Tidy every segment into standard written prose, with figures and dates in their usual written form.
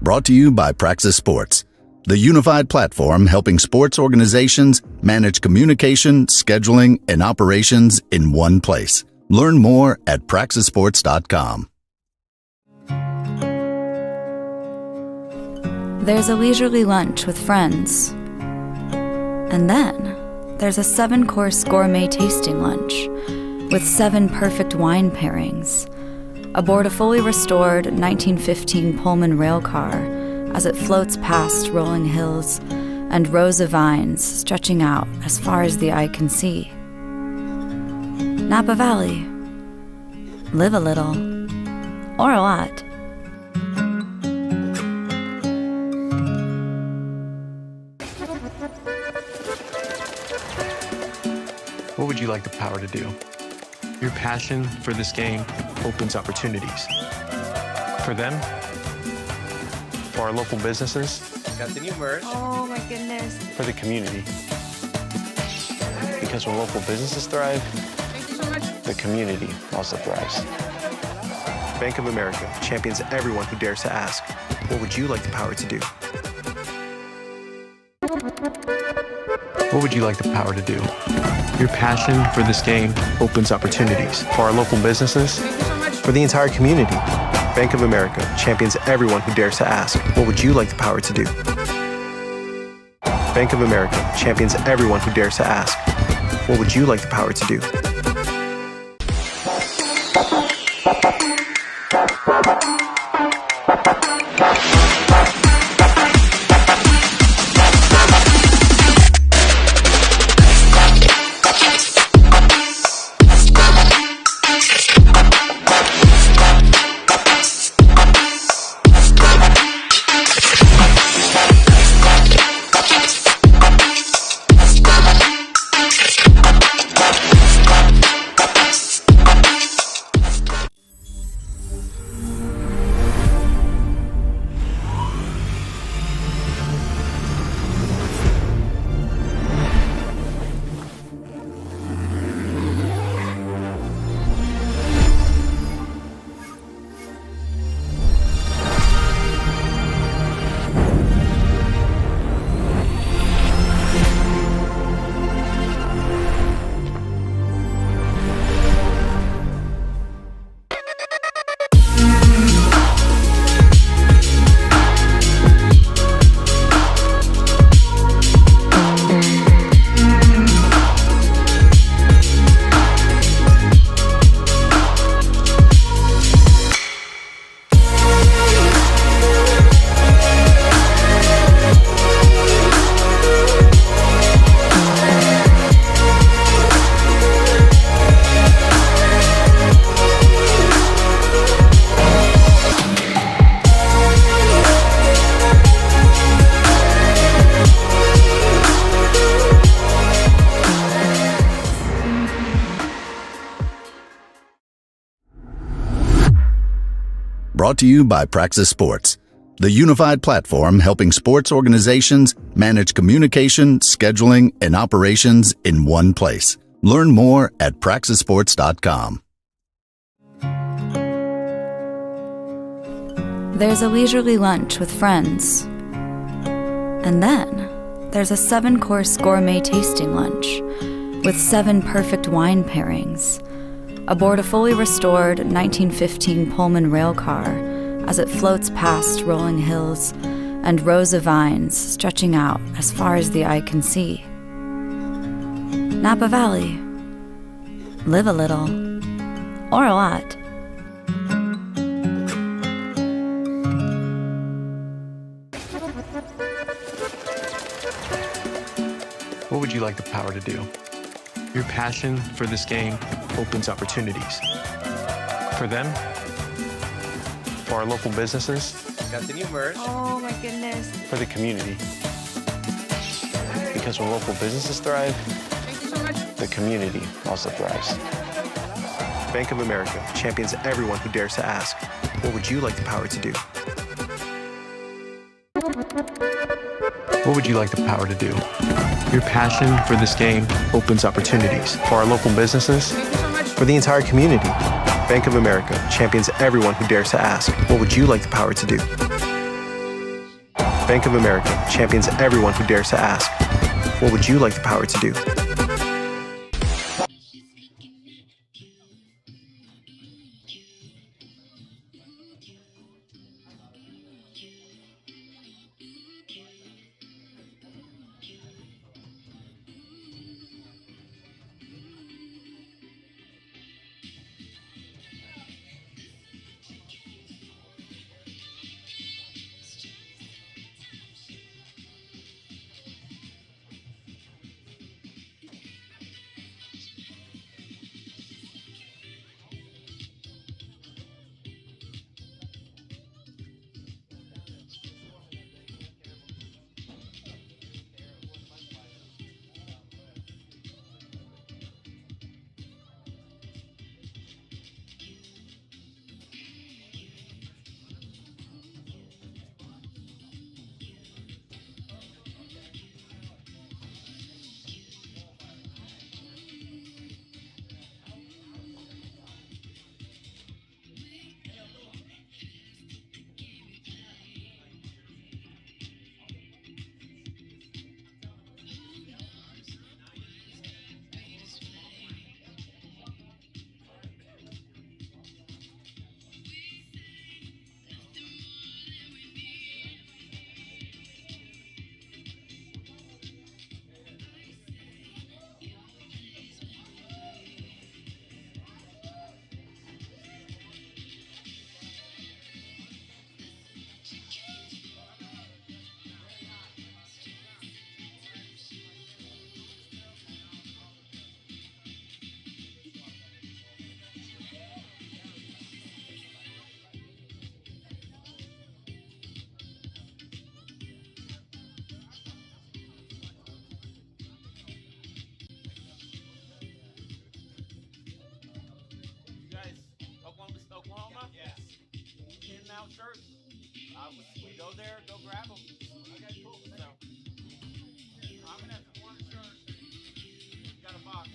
Brought to you by Praxis Sports, the unified platform helping sports organizations manage communication, scheduling, and operations in one place. Learn more at praxisports.com. There's a leisurely lunch with friends. And then there's a 7-course gourmet tasting lunch with 7 perfect wine pairings aboard a fully restored 1915 Pullman rail car as it floats past rolling hills and rows of vines stretching out as far as the eye can see. Napa Valley. Live a little, or a lot. What would you like the power to do? Your passion for this game opens opportunities. For them, for our local businesses. Got the new merch. Oh my goodness. For the community. Because when local businesses thrive, Thank you so much. the community also thrives. Bank of America champions everyone who dares to ask, what would you like the power to do? What would you like the power to do? Your passion for this game opens opportunities for our local businesses, Thank you so much. for the entire community. Bank of America champions everyone who dares to ask, what would you like the power to do? Bank of America champions everyone who dares to ask, what would you like the power to do? Brought to you by Praxis Sports, the unified platform helping sports organizations manage communication, scheduling, and operations in one place. Learn more at praxisports.com. There's a leisurely lunch with friends. And then there's a 7-course gourmet tasting lunch with 7 perfect wine pairings aboard a fully restored 1915 Pullman rail car as it floats past rolling hills and rows of vines stretching out as far as the eye can see. Napa Valley. Live a little, or a lot. What would you like the power to do? Your passion for this game opens opportunities. For them, for our local businesses, Got the new merch. Oh my goodness. for the community. Because when local businesses thrive, Thank you so much. the community also thrives. Bank of America champions everyone who dares to ask, what would you like the power to do? What would you like the power to do? Your passion for this game opens opportunities for our local businesses, Thank you so much. for the entire community. Bank of America champions everyone who dares to ask, what would you like the power to do? Bank of America champions everyone who dares to ask, what would you like the power to do? You guys, Oklahoma? Yes. In and out shirts. We go there, go grab them. Okay, cool. So, I'm gonna have to order a shirt. You got a box.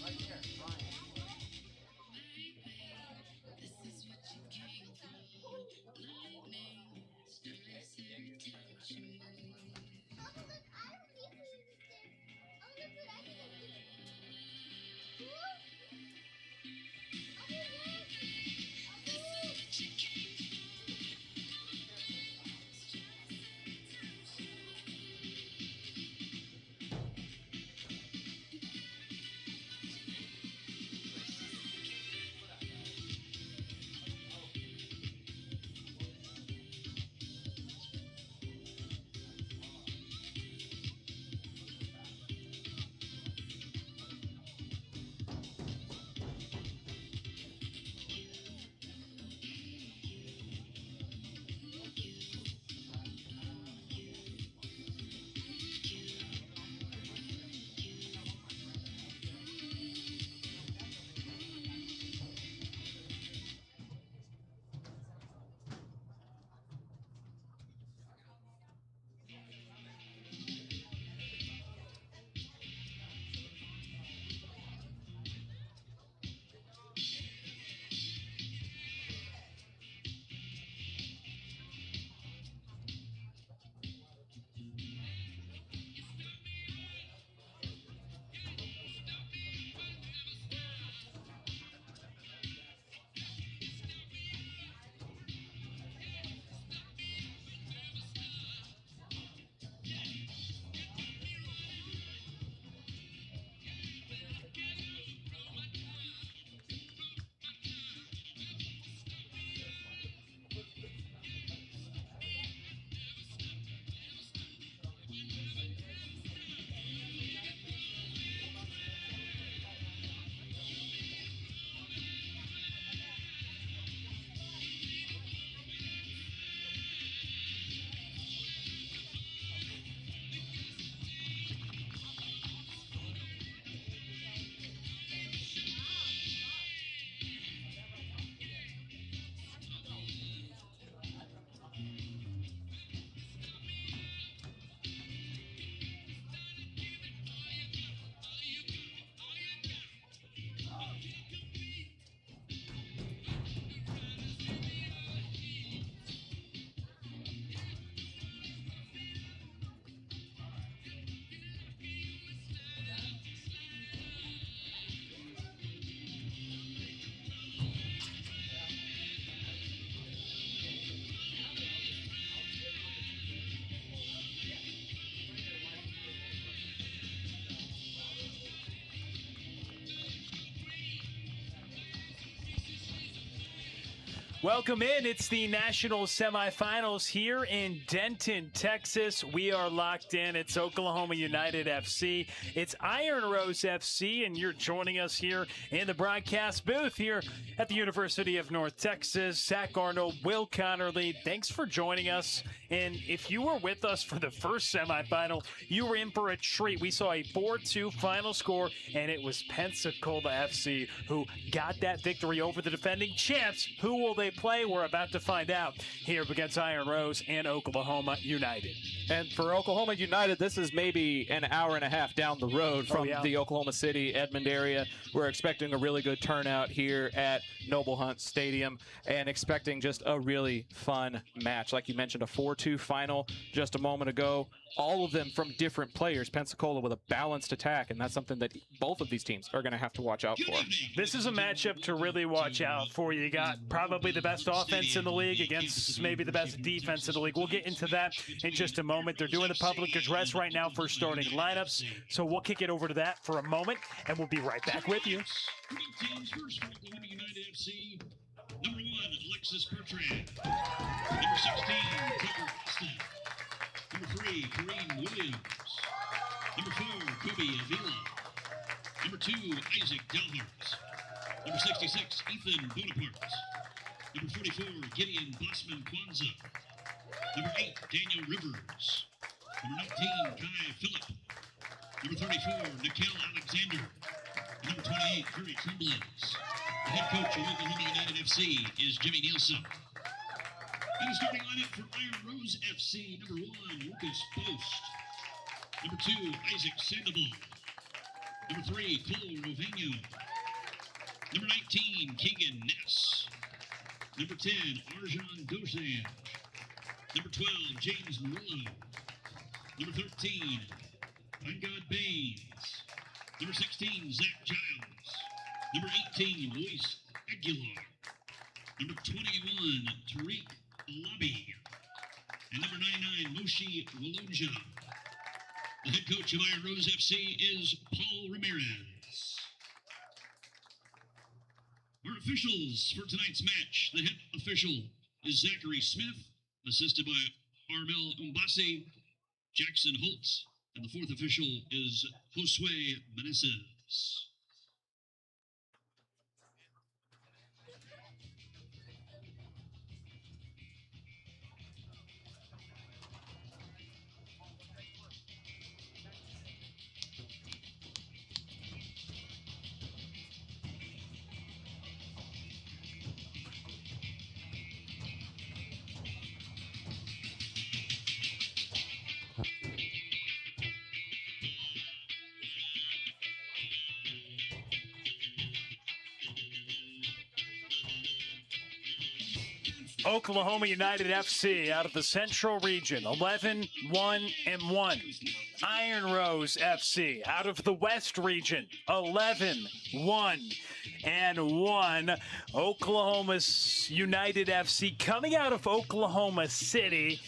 Right there, Brian. Welcome in. It's the national semifinals here in Denton, Texas. We are locked in. It's Oklahoma United FC. It's Iron Rose FC, and you're joining us here in the broadcast booth here at the University of North Texas. Zach Arnold, Will Connerly, thanks for joining us. And if you were with us for the first semifinal, you were in for a treat. We saw a 4-2 final score, and it was Pensacola FC who got that victory over the defending champs. Who will they play? We're about to find out here against Iron Rose and Oklahoma United. And for Oklahoma United, this is maybe an hour and a half down the road from the Oklahoma City, Edmond area. We're expecting a really good turnout here at Noble Hunt Stadium and expecting just a really fun match. Like you mentioned, a 4-2 final just a moment ago. All of them from different players. Pensacola with a balanced attack, and that's something that both of these teams are going to have to watch out for. This is a matchup to really watch out for. You got probably the best offense in the league against maybe the best defense in the league. We'll get into that in just a moment. They're doing the public address right now for starting lineups, so we'll kick it over to that for a moment, and we'll be right back with you. Teams first for Oklahoma United FC. Number 1, Alexis Bertrand. Number 16, Trevor Austin. Number 3, Kareem Williams. Number 4, Kobe Avila. Number 2, Isaac Delhart. Number 66, Ethan Bonaparte. Number 44, Gideon Bossman Kwanzaa. Number 8, Daniel Rivers. Number 19, Kai Phillip. Number 34, Nikhil Alexander. And number 28, Curry Tremblance. The head coach of Oklahoma United FC is Jimmy Nielsen. And the starting lineup for Iron Rose FC, number 1, Lucas Post. Number 2, Isaac Sandoval. Number 3, Cole Roveno. Number 19, Keegan Ness. Number 10, Arjan Dosanjh. Number 12, James Murillo. Number 13, Angad Baines. Number 16, Zach Giles. Number 18, Luis Aguilar. Number 21, Tariq Alabi. And number 99, Moshi Waloja. The head coach of Iron Rose FC is Paul Ramirez. Our officials for tonight's match. The head official is Zachary Smith, assisted by Armel Umbasi, Jackson Holtz, and the fourth official is Josue Meneses. Oklahoma United FC out of the Central Region, 11-1-1. Iron Rose FC out of the West Region, 11-1-1. Oklahoma United FC coming out of Oklahoma City,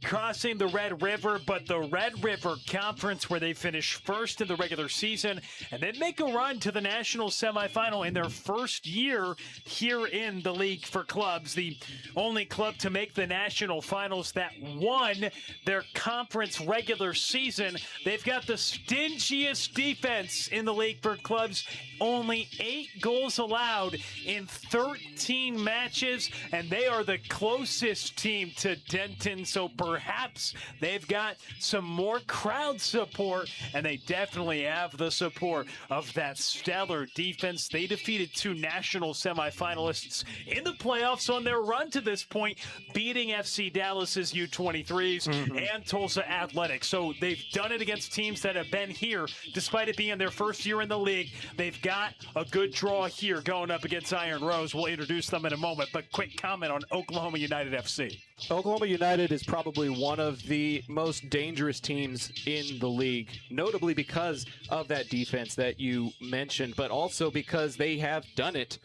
crossing the Red River, but the Red River Conference where they finish first in the regular season and then make a run to the national semifinal in their first year here in the league for clubs. The only club to make the national finals that won their conference regular season. They've got the stingiest defense in the league for clubs. Only 8 goals allowed in 13 matches, and they are the closest team to Denton, so perhaps they've got some more crowd support, and they definitely have the support of that stellar defense. They defeated 2 national semifinalists in the playoffs on their run to this point, beating FC Dallas's U23s and Tulsa Athletics. So they've done it against teams that have been here, despite it being their first year in the league. They've got a good draw here going up against Iron Rose. We'll introduce them in a moment, but quick comment on Oklahoma United FC. Oklahoma United is probably one of the most dangerous teams in the league, notably because of that defense that you mentioned, but also because they have done it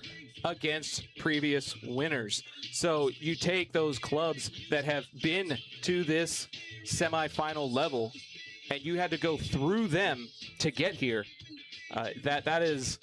against previous winners. So you take those clubs that have been to this semifinal level, and you had to go through them to get here. That is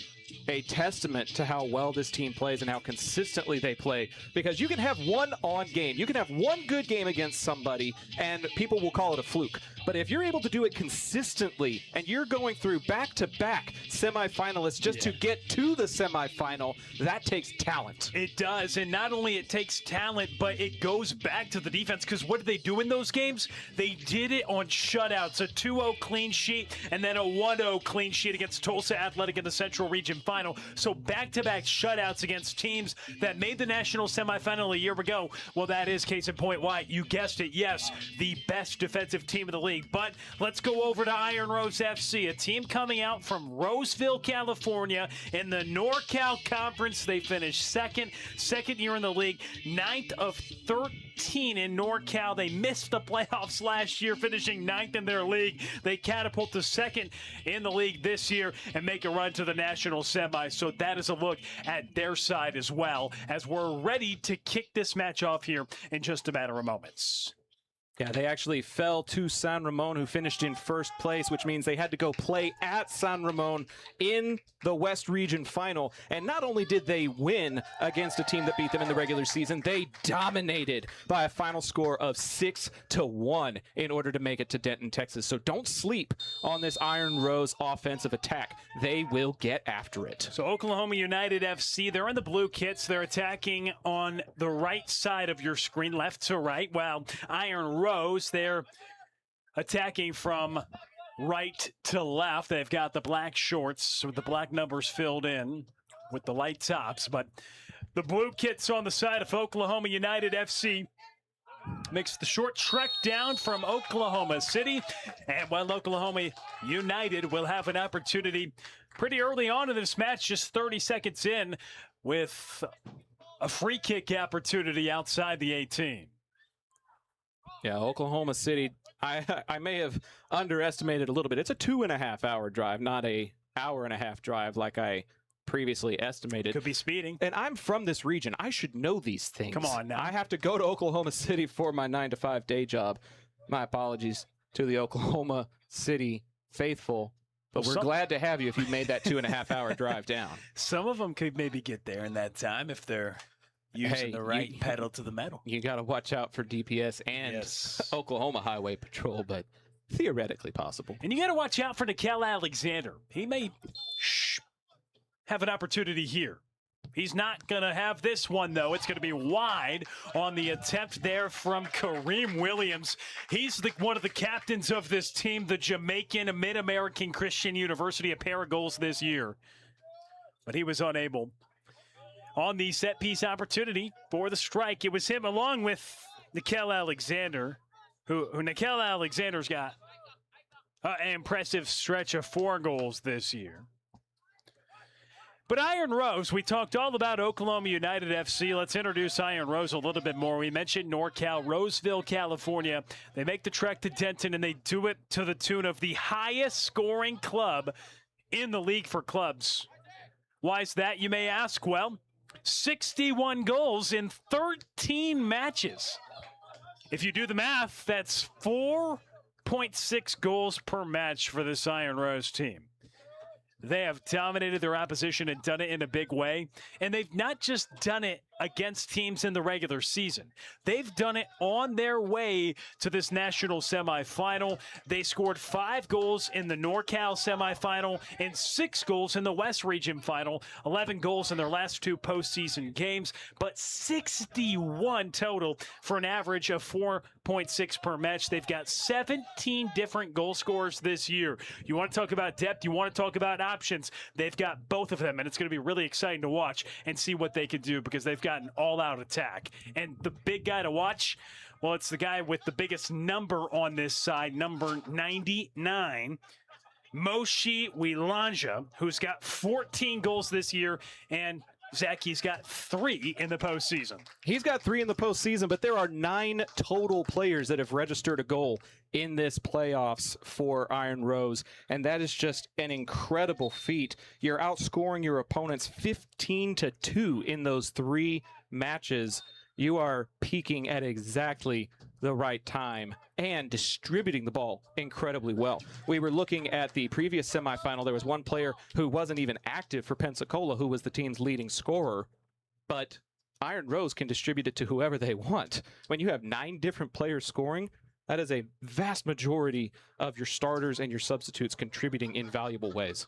a testament to how well this team plays and how consistently they play. Because you can have one on game, you can have one good game against somebody, and people will call it a fluke. But if you're able to do it consistently, and you're going through back-to-back semifinalists just to get to the semifinal, that takes talent. It does, and not only it takes talent, but it goes back to the defense, because what did they do in those games? They did it on shutouts, a 2-0 clean sheet, and then a 1-0 clean sheet against Tulsa Athletic in the Central Region Final. So back-to-back shutouts against teams that made the national semifinal a year ago. Well, that is case in point why, you guessed it, yes, the best defensive team in the league. But let's go over to Iron Rose FC, a team coming out from Roseville, California in the NorCal Conference. They finished second year in the league, 9th of 13 in NorCal. They missed the playoffs last year, finishing 9th in their league. They catapult to second in the league this year and make a run to the national semi. So that is a look at their side as well, as we're ready to kick this match off here in just a matter of moments. Yeah, they actually fell to San Ramon, who finished in first place, which means they had to go play at San Ramon in the West Region Final. And not only did they win against a team that beat them in the regular season, they dominated by a final score of 6-1 in order to make it to Denton, Texas. So don't sleep on this Iron Rose offensive attack. They will get after it. So Oklahoma United FC, they're in the blue kits. They're attacking on the right side of your screen, left to right, while Iron Rose, they're attacking from right to left. They've got the black shorts with the black numbers filled in with the light tops, but the blue kit's on the side of Oklahoma United FC. Makes the short trek down from Oklahoma City, and while Oklahoma United will have an opportunity pretty early on in this match, just 30 seconds in, with a free kick opportunity outside the 18. Yeah, Oklahoma City, I may have underestimated a little bit. It's a 2.5-hour drive, not a hour-and-a-half drive like I previously estimated. Could be speeding. And I'm from this region. I should know these things. Come on now. I have to go to Oklahoma City for my 9-to-5 day job. My apologies to the Oklahoma City faithful, but we're glad to have you if you made that 2.5-hour drive down. Some of them could maybe get there in that time if they're using the right pedal to the metal. You got to watch out for DPS and Oklahoma Highway Patrol, but theoretically possible. And you got to watch out for Nikel Alexander. He may have an opportunity here. He's not going to have this one, though. It's going to be wide on the attempt there from Kareem Williams. He's one of the captains of this team, the Jamaican Mid-American Christian University, a pair of goals this year. But he was unable. On the set-piece opportunity for the strike, it was him along with Nikel Alexander, who Nikel Alexander's got an impressive stretch of 4 goals this year. But Iron Rose, we talked all about Oklahoma United FC. Let's introduce Iron Rose a little bit more. We mentioned NorCal, Roseville, California. They make the trek to Denton, and they do it to the tune of the highest scoring club in the league for clubs. Why is that, you may ask? Well, 61 goals in 13 matches. If you do the math, that's 4.6 goals per match for this Iron Rose team. They have dominated their opposition and done it in a big way. And they've not just done it against teams in the regular season. They've done it on their way to this national semifinal. They scored 5 goals in the NorCal semifinal and 6 goals in the West Region final, 11 goals in their last 2 postseason games, but 61 total for an average of 4.6 per match. They've got 17 different goal scorers this year. You want to talk about depth, you want to talk about options, they've got both of them, and it's going to be really exciting to watch and see what they can do, because they've got an all-out attack. And the big guy to watch, well, it's the guy with the biggest number on this side, number 99, Moshi Wilanja, who's got 14 goals this year, and Zach, he's got 3 in the postseason. He's got 3 in the postseason, but there are 9 total players that have registered a goal in this playoffs for Iron Rose, and that is just an incredible feat. You're outscoring your opponents 15-2 in those 3 matches. You are peaking at exactly the right time and distributing the ball incredibly well. We were looking at the previous semifinal. There was one player who wasn't even active for Pensacola, who was the team's leading scorer, but Iron Rose can distribute it to whoever they want. When you have 9 different players scoring, that is a vast majority of your starters and your substitutes contributing in valuable ways.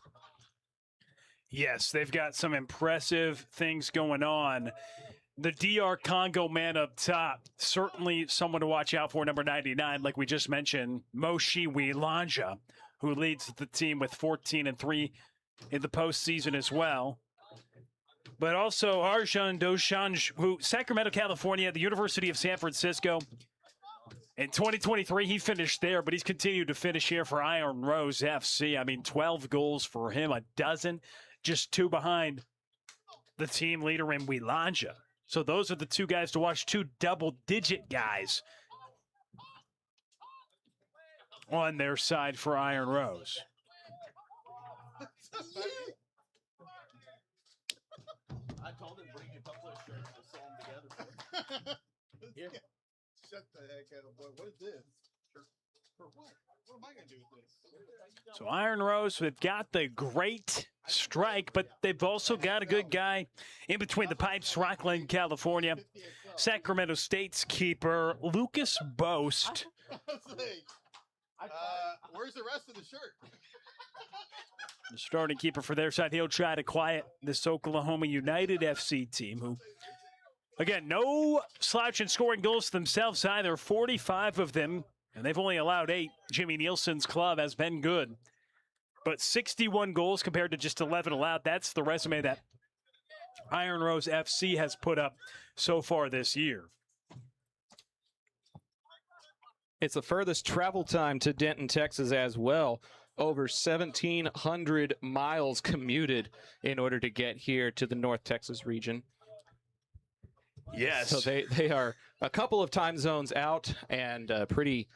Yes, they've got some impressive things going on. The DR Congo man up top, certainly someone to watch out for, number 99, like we just mentioned, Moshi Wilanja, who leads the team with 14-3 in the postseason as well. But also Arjun Doshanj, who Sacramento, California, the University of San Francisco. In 2023, he finished there, but he's continued to finish here for Iron Rose FC. I mean, 12 goals for him, a dozen, just 2 behind the team leader in Wilanja. So those are the 2 guys to watch, 2 double-digit guys on their side for Iron Rose. I told him bring a couple of shirts to sew them together. Yeah. Shut the heck up, boy. What is this? For what? What am I going to do with this? So Iron Rose, they've got the great strike, but they've also got a good guy in between the pipes, Rockland, California. Sacramento State's keeper, Lucas Boast. Where's the rest of the shirt? The starting keeper for their side. He'll try to quiet this Oklahoma United FC team, who, again, no slouch in scoring goals themselves either. 45 of them, and they've only allowed 8. Jimmy Nielsen's club has been good. But 61 goals compared to just 11 allowed. That's the resume that Iron Rose FC has put up so far this year. It's the furthest travel time to Denton, Texas as well. Over 1,700 miles commuted in order to get here to the North Texas region. Yes. So they are a couple of time zones out and pretty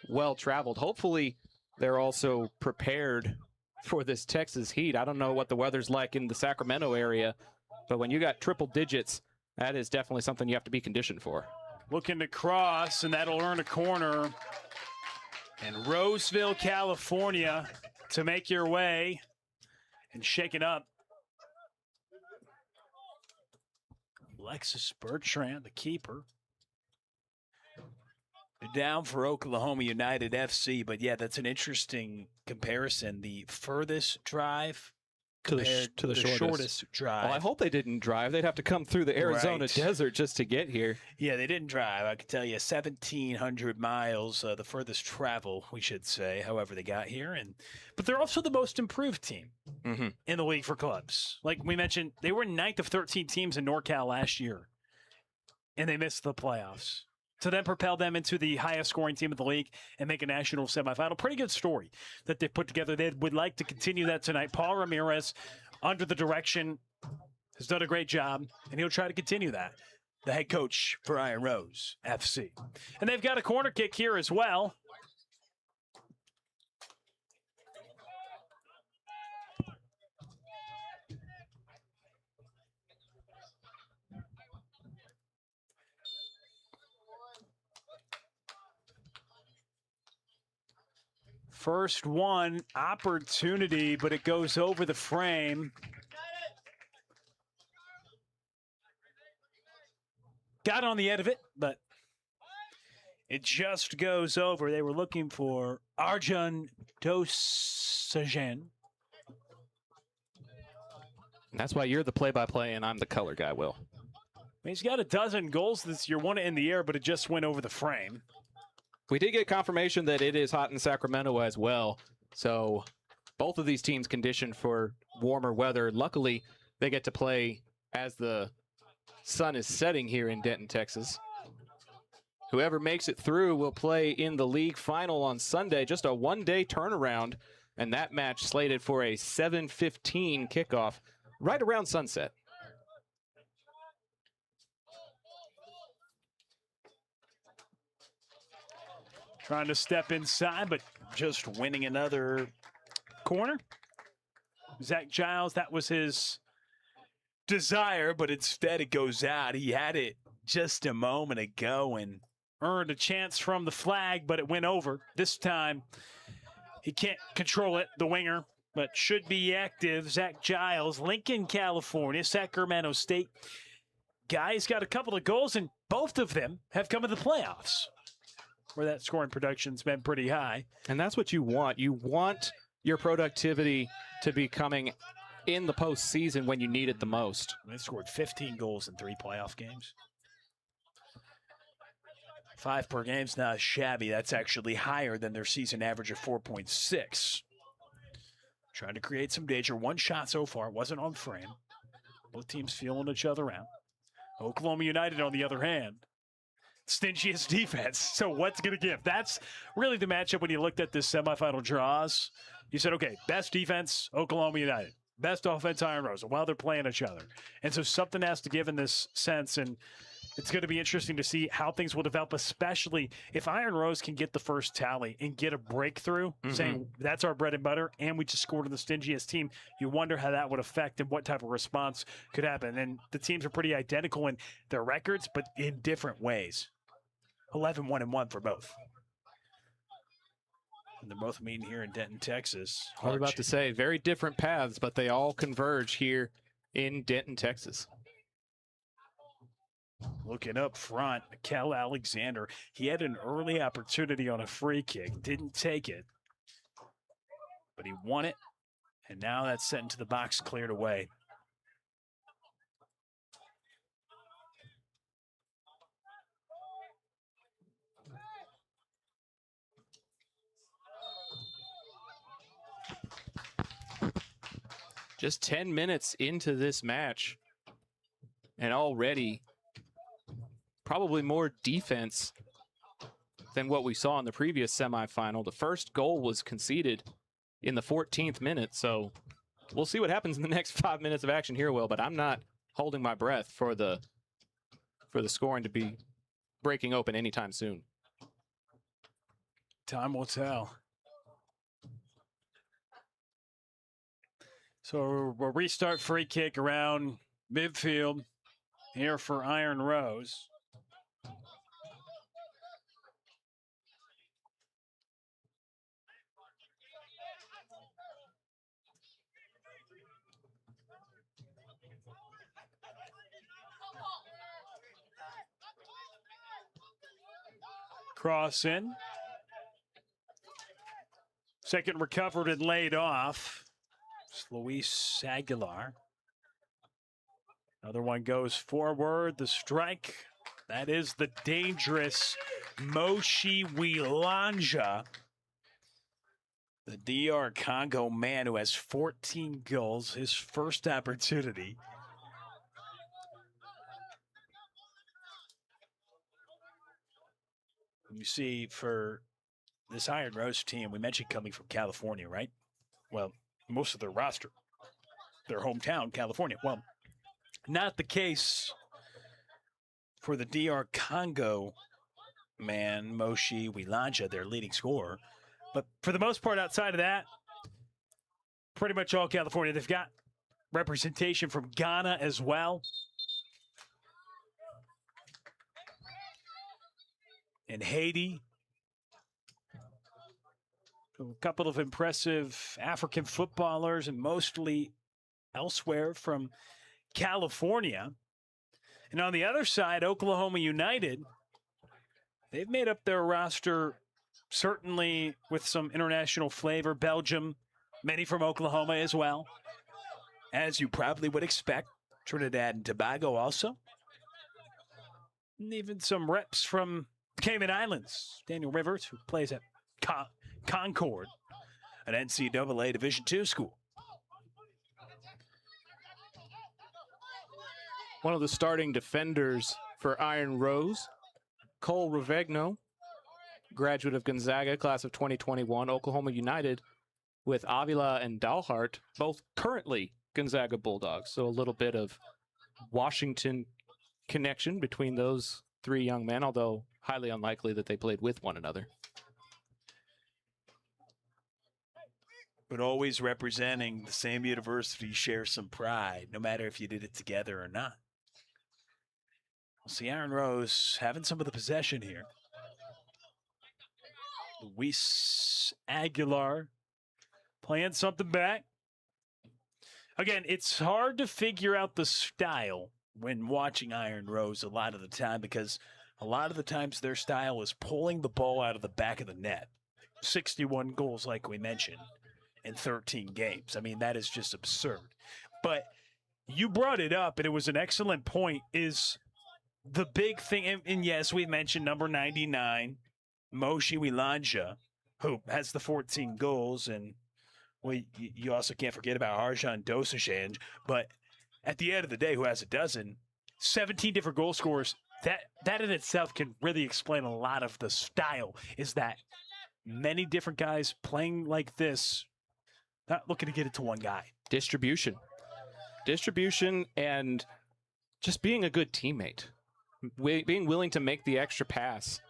well traveled. Hopefully they're also prepared for this Texas heat. I don't know what the weather's like in the Sacramento area, but when you got triple digits, that is definitely something you have to be conditioned for. Looking to cross, and that'll earn a corner. And Roseville, California, to make your way and shake it up. Alexis Bertrand, the keeper. Down for Oklahoma United FC, but yeah, that's an interesting comparison. The furthest drive to the shortest drive. Well, I hope they didn't drive. They'd have to come through the Arizona desert just to get here. Yeah, they didn't drive. I can tell you 1,700 miles, the furthest travel, we should say, however they got here. But they're also the most improved team in the league for clubs. Like we mentioned, they were 9th of 13 teams in NorCal last year, and they missed the playoffs. To then propel them into the highest scoring team of the league and make a national semifinal. Pretty good story that they put together. They would like to continue that tonight. Paul Ramirez, under the direction, has done a great job, and he'll try to continue that. The head coach for Iron Rose FC. And they've got a corner kick here as well. First one opportunity, but it goes over the frame. Got on the end of it, but it just goes over. They were looking for Arjun Dosajan. That's why you're the play-by-play and I'm the color guy, Will. He's got a dozen goals this year, one in the air, but it just went over the frame. We did get confirmation that it is hot in Sacramento as well. So both of these teams conditioned for warmer weather. Luckily, they get to play as the sun is setting here in Denton, Texas. Whoever makes it through will play in the league final on Sunday. Just a one-day turnaround, and that match slated for a 7:15 kickoff right around sunset. Trying to step inside, but just winning another corner. Zach Giles, that was his desire, but instead it goes out. He had it just a moment ago, and earned a chance from the flag, but it went over. This time, he can't control it, the winger, but should be active. Zach Giles, Lincoln, California, Sacramento State. Guy's got a couple of goals, and both of them have come in the playoffs, where that scoring production's been pretty high. And that's what you want. You want your productivity to be coming in the postseason when you need it the most. They scored 15 goals in 3 playoff games. 5 per game's not shabby. That's actually higher than their season average of 4.6. Trying to create some danger. 1 shot so far. Wasn't on frame. Both teams feeling each other out. Oklahoma United, on the other hand, stingiest defense. So what's going to give? That's really the matchup when you looked at this semifinal draws. You said, okay, best defense, Oklahoma United. Best offense, Iron Rose, while they're playing each other. And so something has to give in this sense, and it's going to be interesting to see how things will develop, especially if Iron Rose can get the first tally and get a breakthrough, saying that's our bread and butter, and we just scored on the stingiest team. You wonder how that would affect and what type of response could happen. And the teams are pretty identical in their records, but in different ways. 11-1-1 for both. And they're both meeting here in Denton, Texas. I was about to say, very different paths, but they all converge here in Denton, Texas. Looking up front, Cal Alexander. He had an early opportunity on a free kick, didn't take it, but he won it, and now that's sent into the box, cleared away. Just 10 minutes into this match, and already probably more defense than what we saw in the previous semifinal. The first goal was conceded in the 14th minute, so we'll see what happens in the next 5 minutes of action here, Will, but I'm not holding my breath for the scoring to be breaking open anytime soon. Time will tell. So we'll restart free kick around midfield here for Iron Rose. Cross in. Second recovered and laid off. It's Luis Aguilar. Another one goes forward. The strike. That is the dangerous Moshi Wilanja. The DR Congo man who has 14 goals. His first opportunity. You see, for this Iron Rose team, we mentioned coming from California, right? Well, most of their roster, their hometown, California. Well, not the case for the DR Congo man, Moshi Wilanja, their leading scorer. But for the most part, outside of that, pretty much all California. They've got representation from Ghana as well. And Haiti. A couple of impressive African footballers, and mostly elsewhere from California. And on the other side, Oklahoma United, they've made up their roster certainly with some international flavor. Belgium, many from Oklahoma as well, as you probably would expect. Trinidad and Tobago also. And even some reps from Cayman Islands. Daniel Rivers, who plays at Concord, an NCAA Division II school. One of the starting defenders for Iron Rose, Cole Ravegno, graduate of Gonzaga, class of 2021. Oklahoma United with Avila and Dalhart, both currently Gonzaga Bulldogs. So a little bit of Washington connection between those 3 young men, although highly unlikely that they played with one another. But always representing the same university shares some pride, no matter if you did it together or not. We'll see Iron Rose having some of the possession here. Luis Aguilar playing something back. Again, it's hard to figure out the style when watching Iron Rose a lot of the time, because a lot of the times their style is pulling the ball out of the back of the net. 61 goals, like we mentioned, in 13 games. I mean, that is just absurd. But you brought it up, and it was an excellent point, is the big thing, and yes, we mentioned number 99, Moshe Wilanja, who has the 14 goals, and well, you also can't forget about Arjan Dosajanj, but at the end of the day, who has a dozen, 17 different goal scorers, that in itself can really explain a lot of the style, is that many different guys playing like this, not looking to get it to one guy. Distribution, and just being a good teammate. Being willing to make the extra pass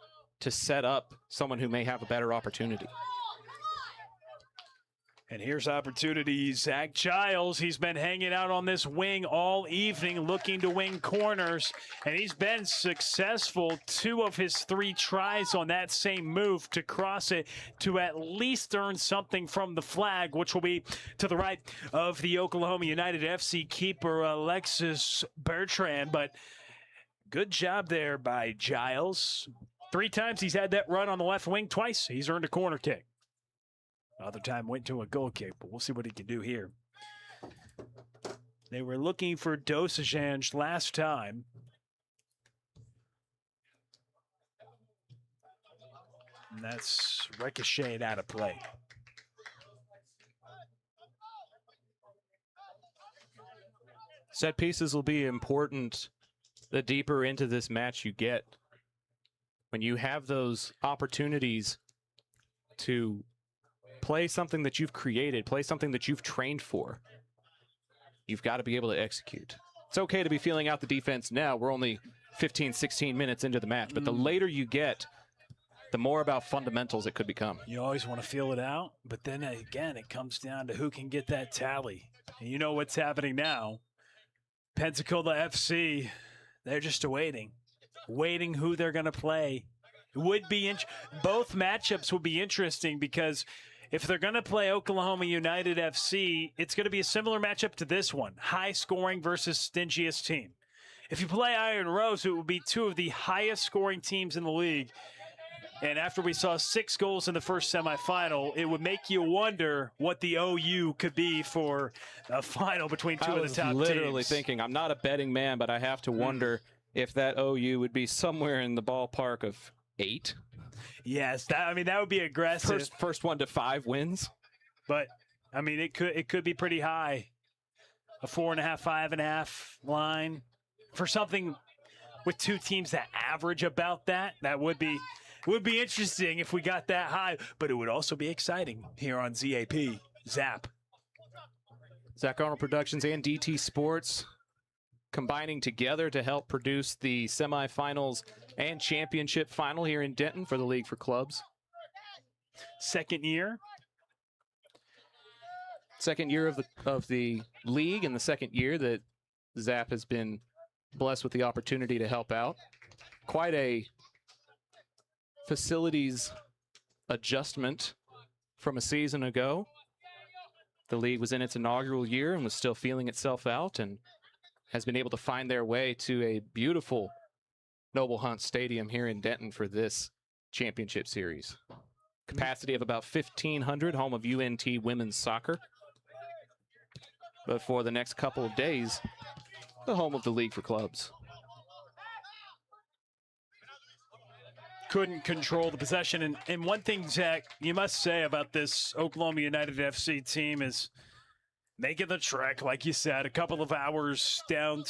to set up someone who may have a better opportunity. And here's opportunity. Zach Giles, he's been hanging out on this wing all evening looking to win corners, and he's been successful. 2 of his 3 tries on that same move to cross it to at least earn something from the flag, which will be to the right of the Oklahoma United FC keeper Alexis Bertrand. But good job there by Giles. 3 times he's had that run on the left wing. Twice he's earned a corner kick. Other time went to a goal kick, but we'll see what he can do here. They were looking for Dosajanj last time. And that's ricocheted out of play. Set pieces will be important the deeper into this match you get. When you have those opportunities to play something that you've created, play something that you've trained for, you've got to be able to execute. It's okay to be feeling out the defense now. We're only 15, 16 minutes into the match, but the later you get, the more about fundamentals it could become. You always want to feel it out, but then again, it comes down to who can get that tally. And you know what's happening now. Pensacola FC, they're just waiting who they're going to play. It would be both matchups would be interesting, because if they're going to play Oklahoma United FC, it's going to be a similar matchup to this one. High scoring versus stingiest team. If you play Iron Rose, it would be 2 of the highest scoring teams in the league. And after we saw 6 goals in the first semifinal, it would make you wonder what the OU could be for a final between 2 of the top teams. I was literally thinking, I'm not a betting man, but I have to wonder if that OU would be somewhere in the ballpark of 8. Yes, that would be aggressive. First 1 to 5 wins. But I mean, it could be pretty high. A 4.5, 5.5 line for something with 2 teams that average about that. That would be interesting if we got that high. But it would also be exciting here on Zap. Zach Arnold Productions and DT Sports combining together to help produce the semifinals and championship final here in Denton for the League for Clubs. Second year of the league, and the second year that Zap has been blessed with the opportunity to help out. Quite a facilities adjustment from a season ago. The league was in its inaugural year and was still feeling itself out, and has been able to find their way to a beautiful Noble Hunt Stadium here in Denton for this championship series. Capacity of about 1,500, home of UNT women's soccer. But for the next couple of days, the home of the League for Clubs. Couldn't control the possession. And one thing, Zach, you must say about this Oklahoma United FC team is making the trek, like you said, a couple of hours down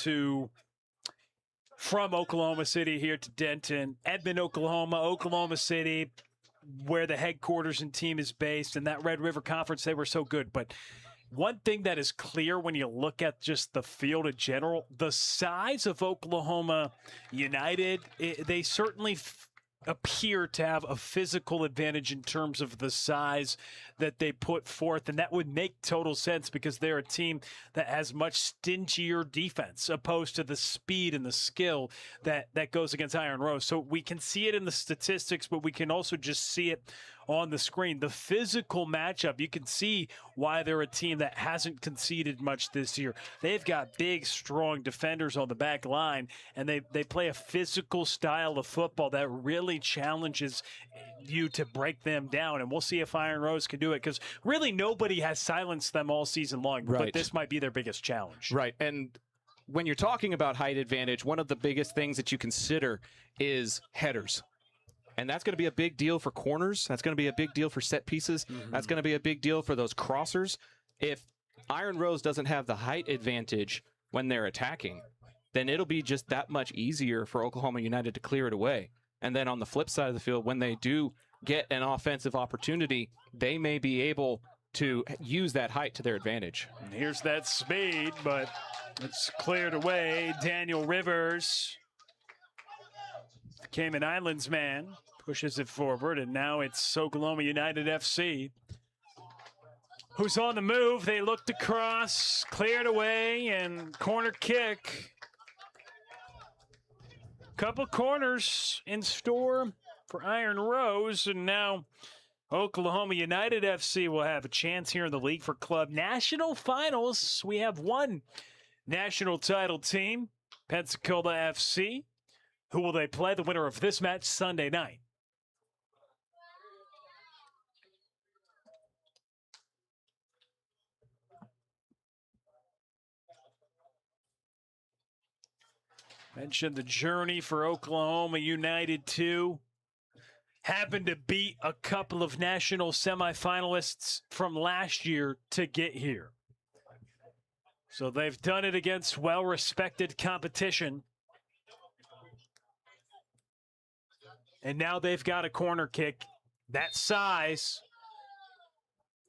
from Oklahoma City here to Denton, Edmond, Oklahoma City, where the headquarters and team is based, and that Red River Conference, they were so good. But one thing that is clear when you look at just the field in general, the size of Oklahoma United, they certainly appear to have a physical advantage in terms of the size that they put forth, and that would make total sense because they're a team that has much stingier defense opposed to the speed and the skill that goes against Iron Rose. So we can see it in the statistics, but we can also just see it on the screen. The physical matchup, you can see why they're a team that hasn't conceded much this year. They've got big, strong defenders on the back line, and they play a physical style of football that really challenges you to break them down. And we'll see if Iron Rose can do it, because really nobody has silenced them all season long. Right. But this might be their biggest challenge. Right. And when you're talking about height advantage, one of the biggest things that you consider is headers. And that's going to be a big deal for corners. That's going to be a big deal for set pieces. That's going to be a big deal for those crossers. If Iron Rose doesn't have the height advantage when they're attacking, then it'll be just that much easier for Oklahoma United to clear it away. And then on the flip side of the field, when they do get an offensive opportunity, they may be able to use that height to their advantage. And here's that speed, but it's cleared away. Daniel Rivers, the Cayman Islands man, pushes it forward, and now it's Oklahoma United FC who's on the move. They looked across, cleared away, and corner kick. Couple corners in store for Iron Rose, and now Oklahoma United FC will have a chance here in the League for Club National Finals. We have one national title team, Pensacola FC. Who will they play? The winner of this match Sunday night. Mentioned the journey for Oklahoma United too. Happened to beat a couple of national semifinalists from last year to get here. So they've done it against well-respected competition. And now they've got a corner kick that size.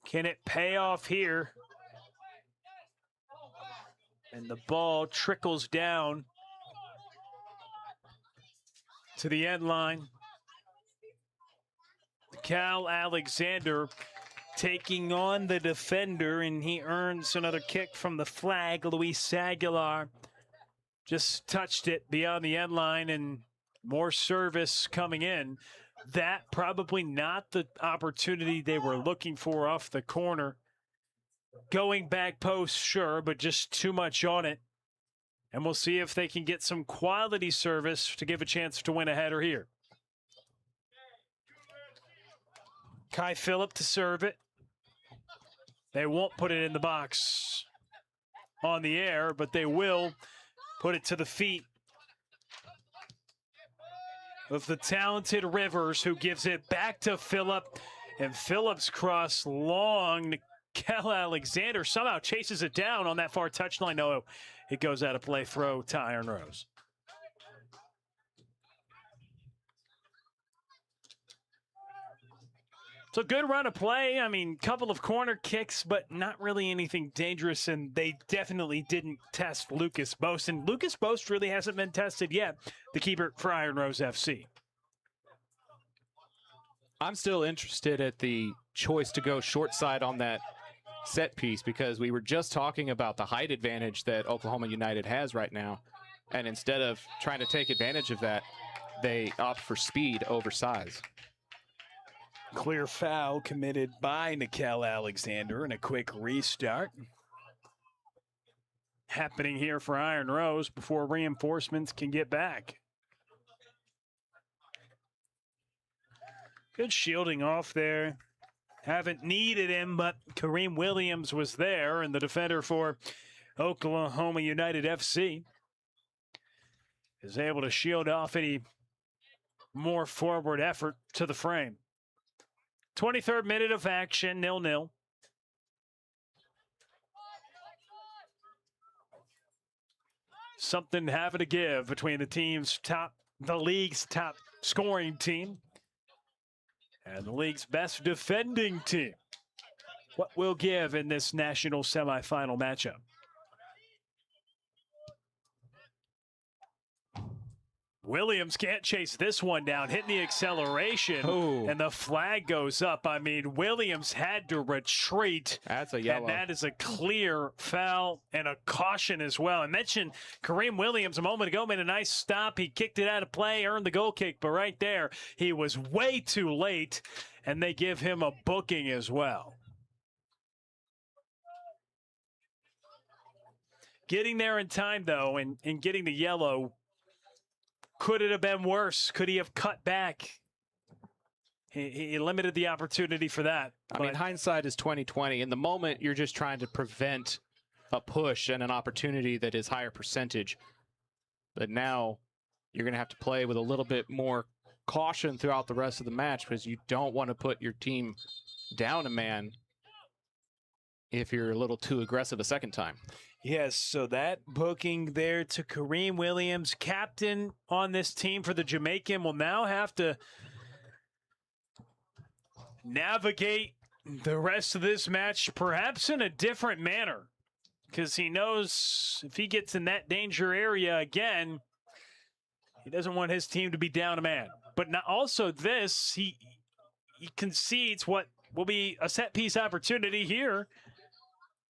Can it pay off here? And the ball trickles down to the end line. Cal Alexander taking on the defender, and he earns another kick from the flag. Luis Aguilar just touched it beyond the end line, and more service coming in. That probably not the opportunity they were looking for off the corner. Going back post, sure, but just too much on it. And we'll see if they can get some quality service to give a chance to win a header here. Kai Phillip to serve it. They won't put it in the box on the air, but they will put it to the feet of the talented Rivers, who gives it back to Phillip. And Phillip's cross long. Cal Alexander somehow chases it down on that far touchline. No, it goes out of play. Throw to Iron Rose. So good run of play. I mean, couple of corner kicks, but not really anything dangerous. And they definitely didn't test Lucas Boast. And Lucas Boast really hasn't been tested yet, the keeper for Iron Rose FC. I'm still interested at the choice to go short side on that set piece, because we were just talking about the height advantage that Oklahoma United has right now. And instead of trying to take advantage of that, they opt for speed over size. Clear foul committed by Nickel Alexander, and a quick restart happening here for Iron Rose before reinforcements can get back. Good shielding off there. Haven't needed him, but Kareem Williams was there, and the defender for Oklahoma United FC is able to shield off any more forward effort to the frame. 23rd minute of action, 0-0. Something having to give between the league's top scoring team and the league's best defending team. What will give in this national semifinal matchup? Williams can't chase this one down, hitting the acceleration, and the flag goes up. I mean, Williams had to retreat. That's a yellow. And that is a clear foul and a caution as well. I mentioned Kareem Williams a moment ago made a nice stop. He kicked it out of play, earned the goal kick, but right there, he was way too late, and they give him a booking as well. Getting there in time, though, and getting the yellow, could it have been worse? Could he have cut back? He limited the opportunity for that. I mean, hindsight is 20/20. In the moment, you're just trying to prevent a push and an opportunity that is higher percentage. But now you're going to have to play with a little bit more caution throughout the rest of the match because you don't want to put your team down a man if you're a little too aggressive a second time. Yes, so that booking there to Kareem Williams, captain on this team for the Jamaican, will now have to navigate the rest of this match perhaps in a different manner, because he knows if he gets in that danger area again, he doesn't want his team to be down a man. But now also this, he concedes what will be a set-piece opportunity here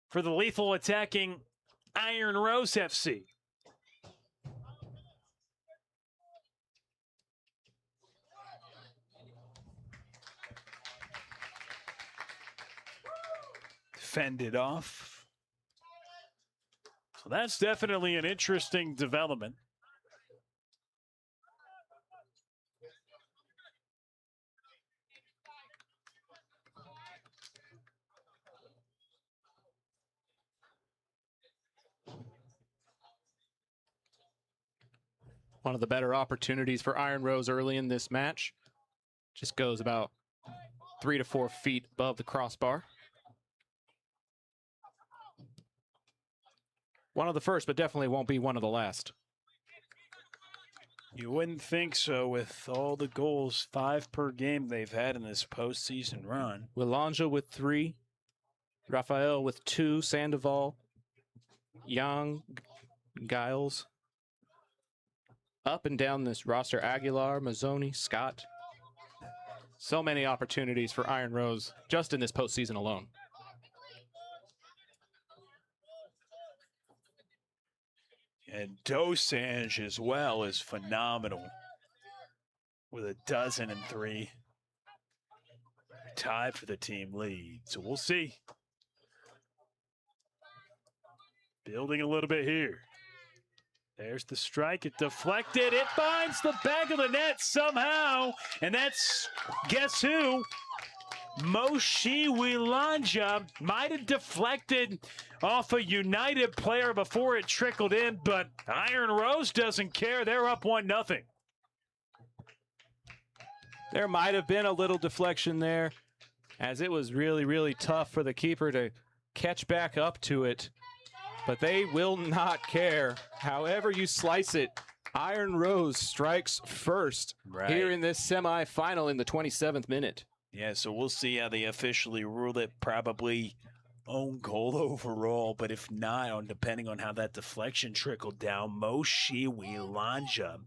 for the lethal attacking Iron Rose FC. Fended off. So that's definitely an interesting development. One of the better opportunities for Iron Rose early in this match. Just goes about 3 to 4 feet above the crossbar. One of the first, but definitely won't be one of the last. You wouldn't think so with all the goals, 5 per game they've had in this postseason run. Willanja with 3, Rafael with 2, Sandoval, Young, Giles. Up and down this roster, Aguilar, Mazzoni, Scott. So many opportunities for Iron Rose just in this postseason alone. And Dosanjh as well is phenomenal with 12 tied for the team lead. So we'll see. Building a little bit here. There's the strike. It deflected. It finds the back of the net somehow. And that's, guess who? Moshi Willanja might have deflected off a United player before it trickled in, but Iron Rose doesn't care. They're up 1-0. There might have been a little deflection there, as it was really, really tough for the keeper to catch back up to it. But they will not care. However you slice it, Iron Rose strikes first here in this semifinal in the 27th minute. Yeah, so we'll see how they officially rule it. Probably own goal overall, but if not, depending on how that deflection trickled down, Moshi Willanja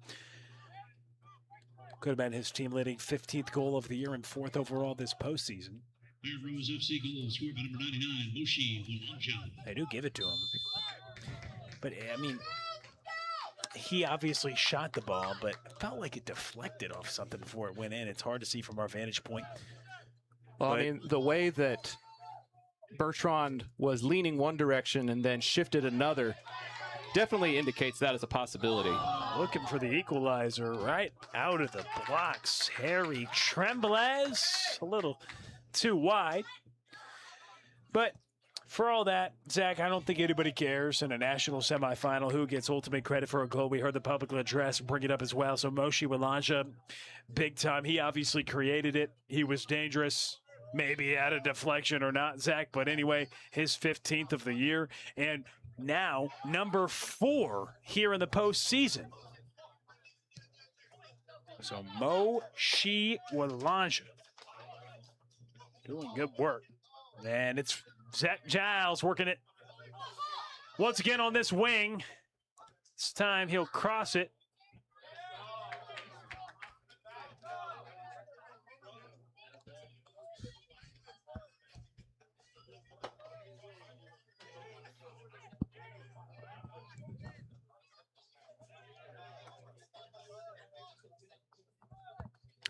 could have been his team leading 15th goal of the year and 4th overall this postseason. Iron Rose FC goal scored by number 99, Moshi Willanja. They do give it to him. But, I mean, he obviously shot the ball, but it felt like it deflected off something before it went in. It's hard to see from our vantage point. Well, I mean, the way that Bertrand was leaning one direction and then shifted another definitely indicates that as a possibility. Looking for the equalizer right out of the blocks. Harry Tremblez, a little too wide. But for all that, Zach, I don't think anybody cares in a national semifinal who gets ultimate credit for a goal. We heard the public address bring it up as well. So Moshi Willanja, big time. He obviously created it. He was dangerous. Maybe he had a deflection or not, Zach. But anyway, his 15th of the year. And now number 4 here in the postseason. So Moshi Willanja doing good work. And it's Zach Giles working it once again on this wing. This time he'll cross it.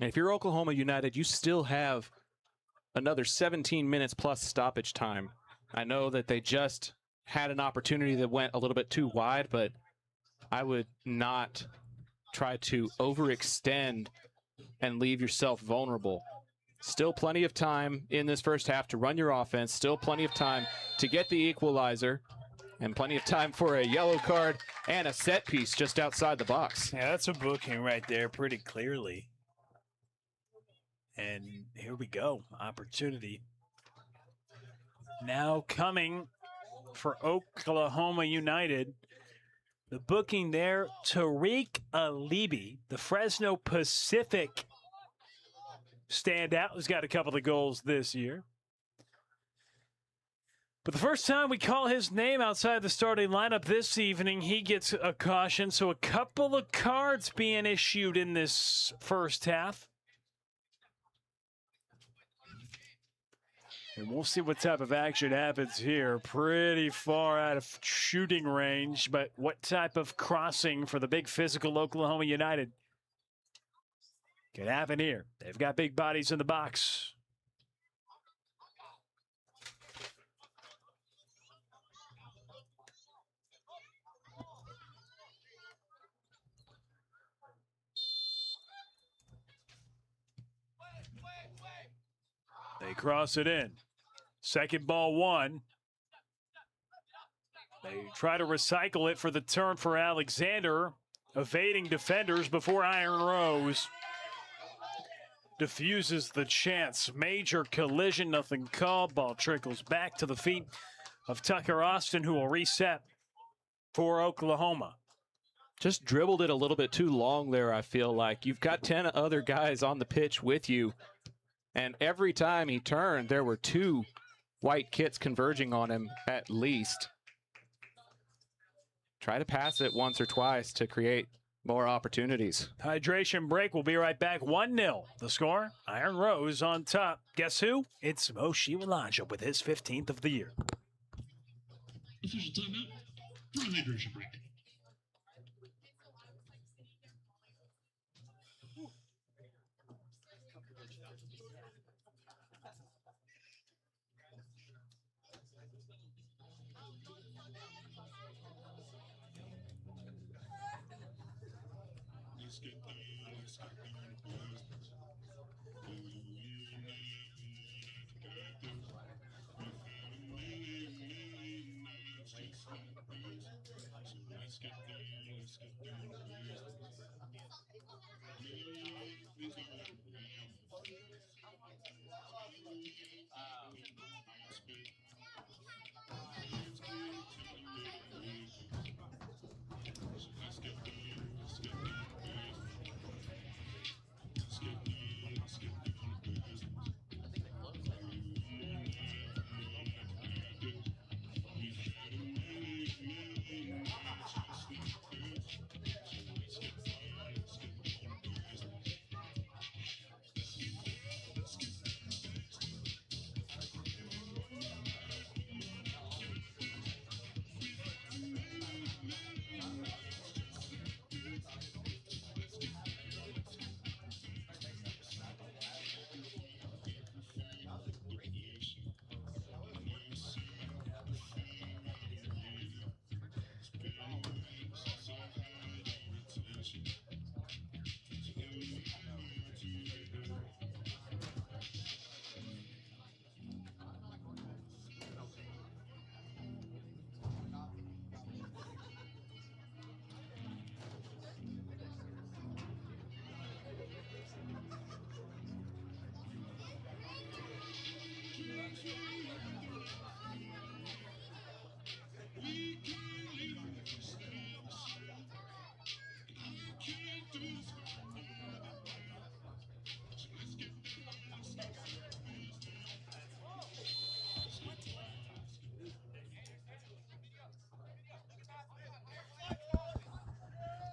And if you're Oklahoma United, you still have another 17 minutes plus stoppage time. I know that they just had an opportunity that went a little bit too wide, but I would not try to overextend and leave yourself vulnerable. Still plenty of time in this first half to run your offense. Still plenty of time to get the equalizer. And plenty of time for a yellow card and a set piece just outside the box. Yeah, that's a booking right there pretty clearly. And here we go. Opportunity. Now coming for Oklahoma United. The booking there, Tariq Alibi, the Fresno Pacific standout, who's got a couple of goals this year. But the first time we call his name outside the starting lineup this evening, he gets a caution. So a couple of cards being issued in this first half. And we'll see what type of action happens here. Pretty far out of shooting range, but what type of crossing for the big physical Oklahoma United could happen here? They've got big bodies in the box. They cross it in. Second ball one. They try to recycle it for the turn for Alexander. Evading defenders before Iron Rose diffuses the chance. Major collision, nothing called. Ball trickles back to the feet of Tucker Austin, who will reset for Oklahoma. Just dribbled it a little bit too long there, I feel like. You've got 10 other guys on the pitch with you. And every time he turned, there were 2 white kits converging on him at least. Try to pass it once or twice to create more opportunities. Hydration break. We'll be right back. 1-0. The score, Iron Rose on top. Guess who? It's Moshe Walaja with his 15th of the year. Official timeout for a hydration break.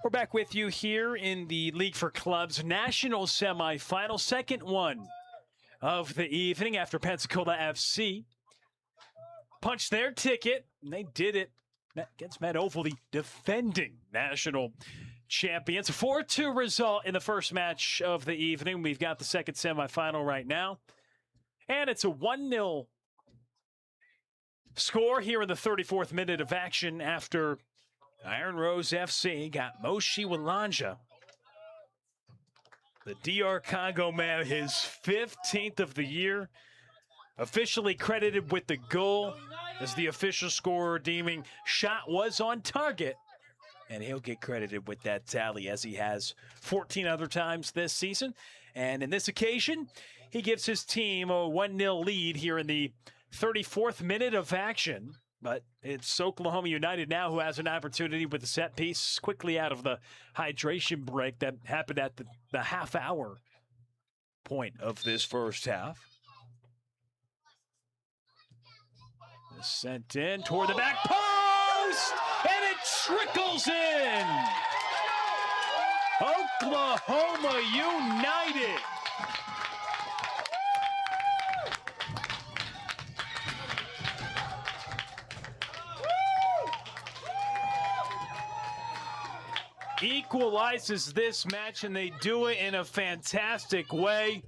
We're back with you here in the League for Clubs National Semifinal, second one of the evening after Pensacola FC punched their ticket, and they did it against Matt Oval, the defending national champions. A 4-2 result in the first match of the evening. We've got the second semifinal right now. And it's a 1-0 score here in the 34th minute of action after Iron Rose FC got Moshi Walanja, the DR Congo man, his 15th of the year, officially credited with the goal as the official scorer, deeming shot was on target. And he'll get credited with that tally as he has 14 other times this season. And in this occasion, he gives his team a 1-0 lead here in the 34th minute of action. But it's Oklahoma United now who has an opportunity with the set piece quickly out of the hydration break that happened at the half-hour point of this first half. Sent in toward the back post, and it trickles in. Oklahoma United. Equalizes this match, and they do it in a fantastic way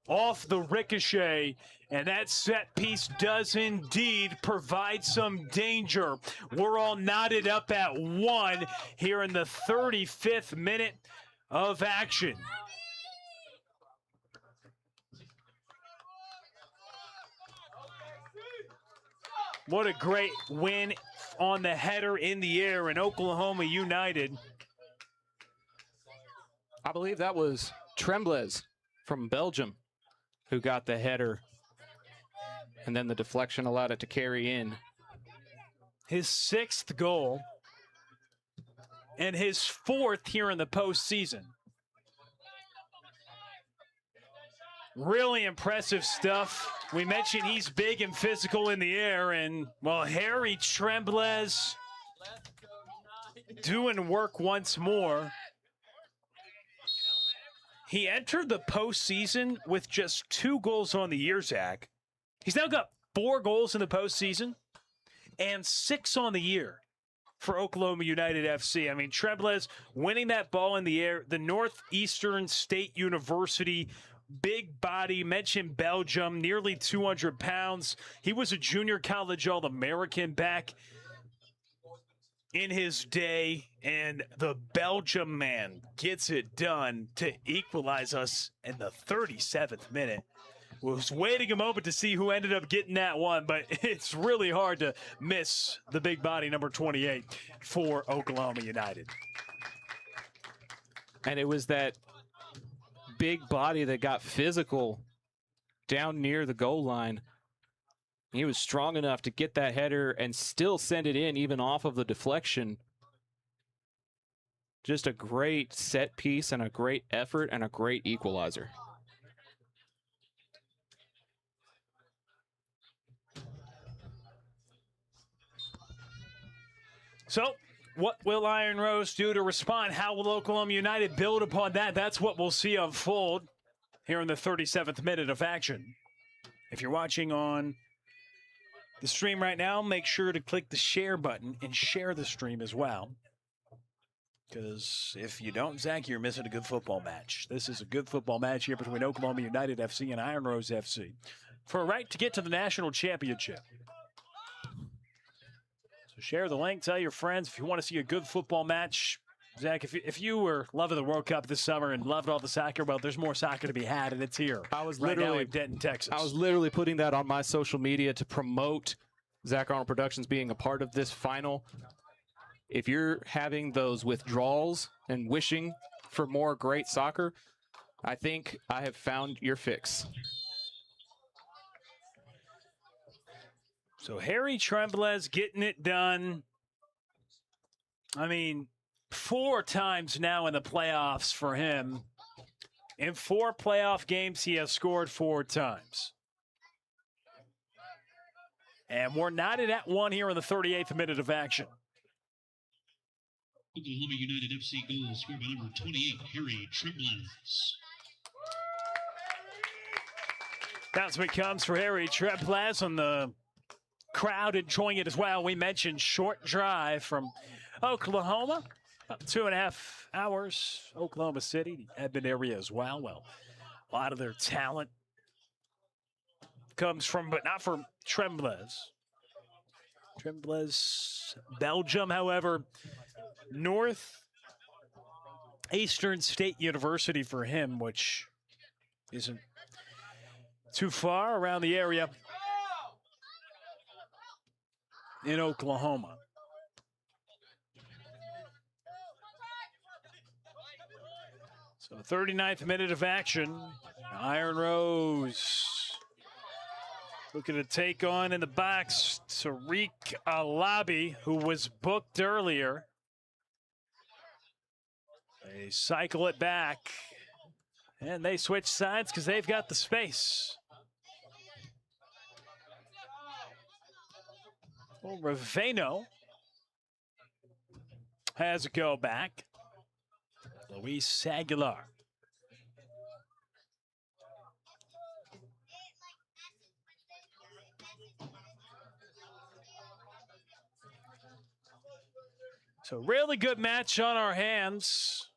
off the ricochet. And that set piece does indeed provide some danger. We're all knotted up at 1 here in the 35th minute of action. What a great win on the header in the air in Oklahoma United. I believe that was Trembles from Belgium who got the header, and then the deflection allowed it to carry in. His 6th goal and his 4th here in the postseason. Really impressive stuff. We mentioned he's big and physical in the air, and, well, Harry Trembles doing work once more. He entered the postseason with just 2 goals on the year, Zach. He's now got 4 goals in the postseason and 6 on the year for Oklahoma United FC. I mean, Trembles winning that ball in the air. The Northeastern State University, big body, mentioned Belgium, nearly 200 pounds. He was a junior college All-American back in his day, and the Belgium man gets it done to equalize us in the 37th minute. Was waiting a moment to see who ended up getting that one, but it's really hard to miss the big body, number 28, for Oklahoma United. And it was that big body that got physical down near the goal line. He was strong enough to get that header and still send it in, even off of the deflection. Just a great set piece and a great effort and a great equalizer. So, what will Iron Rose do to respond? How will Oklahoma United build upon that? That's what we'll see unfold here in the 37th minute of action. If you're watching on the stream right now, make sure to click the share button and share the stream as well. Because if you don't, Zach, you're missing a good football match. This is a good football match here between Oklahoma United FC and Iron Rose FC for a right to get to the national championship. So share the link, tell your friends if you want to see a good football match. Zach, if you were loving the World Cup this summer and loved all the soccer, well, there's more soccer to be had, and it's here. I was right literally now in Denton, Texas. I was literally putting that on my social media to promote Zach Arnold Productions being a part of this final. If you're having those withdrawals and wishing for more great soccer, I think I have found your fix. So Harry Trembles getting it done. I mean, 4 times now in the playoffs for him. In 4 playoff games, he has scored 4 times. And we're knotted at 1 here in the 38th minute of action. Oklahoma United FC goal scored by number 28, Harry Trembles. That's what comes for Harry Trembles, and the crowd enjoying it as well. We mentioned short drive from Oklahoma. About 2.5 hours. Oklahoma City, the Edmond area as well. Well, a lot of their talent comes from, but not from Tremblay. Tremblay's Belgium, however, Northeastern State University for him, which isn't too far around the area in Oklahoma. So 39th minute of action. Iron Rose looking to take on in the box Tariq Alabi, who was booked earlier. They cycle it back, and they switch sides because they've got the space. Well, Raveno has a go back. Luis Aguilar. So really good match on our hands.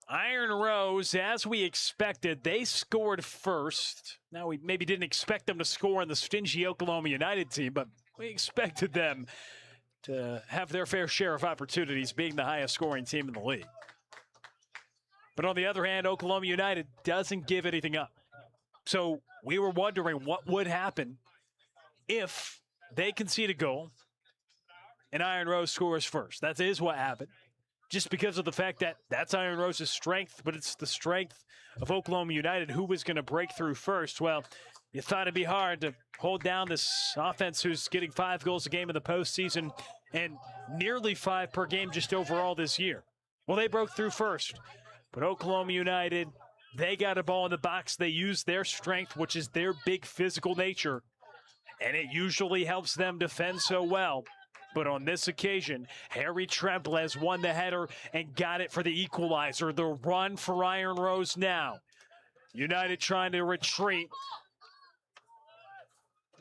Iron Rose, as we expected, they scored first. Now, we maybe didn't expect them to score in the stingy Oklahoma United team, but we expected them to have their fair share of opportunities, being the highest scoring team in the league. But on the other hand, Oklahoma United doesn't give anything up. So we were wondering what would happen if they concede a goal and Iron Rose scores first. That is what happened. Just because of the fact that that's Iron Rose's strength, but it's the strength of Oklahoma United. Who was going to break through first? Well, you thought it'd be hard to hold down this offense who's getting 5 goals a game in the postseason and nearly 5 per game just overall this year. Well, they broke through first. But Oklahoma United, they got a ball in the box. They used their strength, which is their big physical nature, and it usually helps them defend so well. But on this occasion, Harry Tremblay won the header and got it for the equalizer. The run for Iron Rose now. United trying to retreat.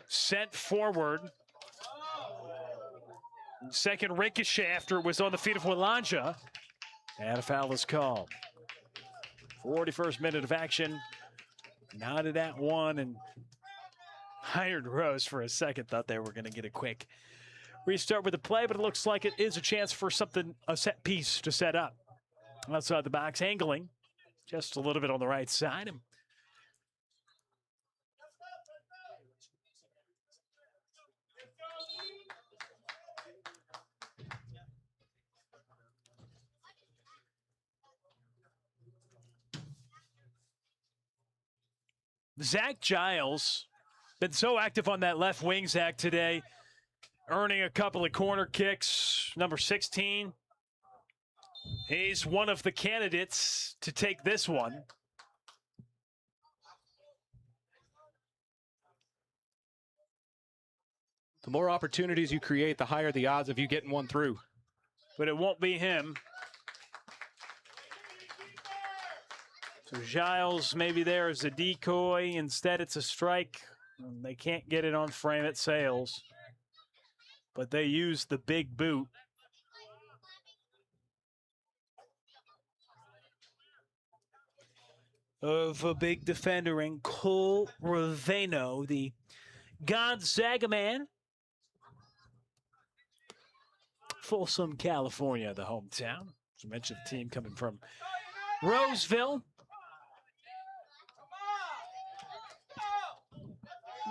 Sent forward. Second ricochet after it was on the feet of Walanja. And a foul is called. 41st minute of action. Knotted at 1, and Iron Rose for a second thought they were going to get a quick restart with the play, but it looks like it is a chance for a set piece to set up. Outside the box, angling just a little bit on the right side. Zach Giles, been so active on that left wing, Zach, today, earning a couple of corner kicks. Number 16, he's one of the candidates to take this one. The more opportunities you create, the higher the odds of you getting one through. But it won't be him. So Giles maybe there as a decoy. Instead, it's a strike. They can't get it on frame. It sails. But they use the big boot. Of a big defender in Cole Raveno, the Gonzaga man. Folsom, California, the hometown. As I mentioned, the team coming from Roseville.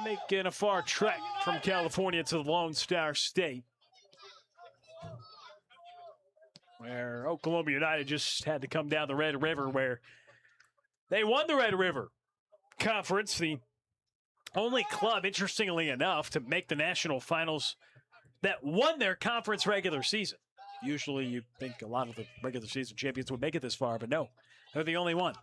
Making a far trek from California to the Lone Star State, where Oklahoma United just had to come down the Red River, where they won the Red River Conference, the only club, interestingly enough, to make the national finals that won their conference regular season. Usually you think a lot of the regular season champions would make it this far, but no, they're the only one.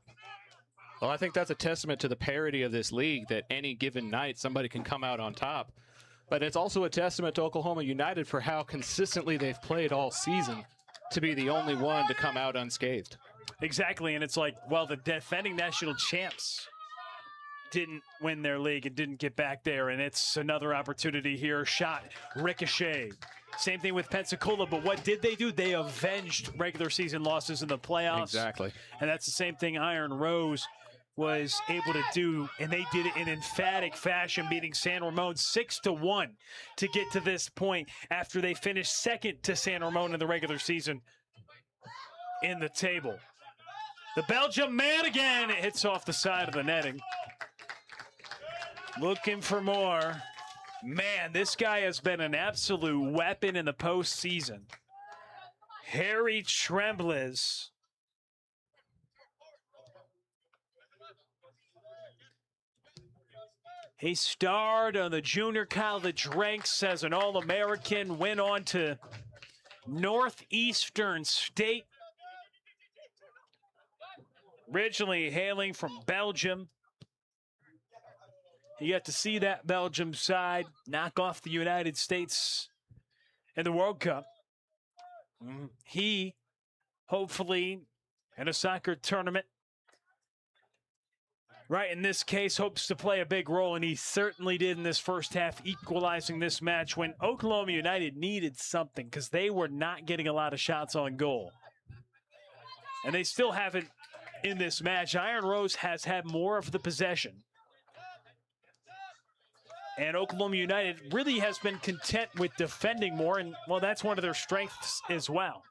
Well, I think that's a testament to the parity of this league, that any given night somebody can come out on top. But it's also a testament to Oklahoma United for how consistently they've played all season to be the only one to come out unscathed. Exactly, and it's like, well, the defending national champs didn't win their league and didn't get back there, and it's another opportunity here. Shot, ricochet, Same thing with Pensacola, but what did they do? They avenged regular season losses in the playoffs. Exactly. And that's the same thing Iron Rose was able to do, and they did it in emphatic fashion, beating San Ramon 6-1 to get to this point after they finished second to San Ramon in the regular season in the table. The Belgium man again, it hits off the side of the netting. Looking for more. Man, this guy has been an absolute weapon in the postseason. Harry Trembles. He starred on the junior college ranks as an All-American, went on to Northeastern State, originally hailing from Belgium. You got to see that Belgium side knock off the United States in the World Cup. He, hopefully, in a soccer tournament, right in this case, hopes to play a big role, and he certainly did in this first half, equalizing this match when Oklahoma United needed something because they were not getting a lot of shots on goal. And they still haven't in this match. Iron Rose has had more of the possession. And Oklahoma United really has been content with defending more, and, well, that's one of their strengths as well.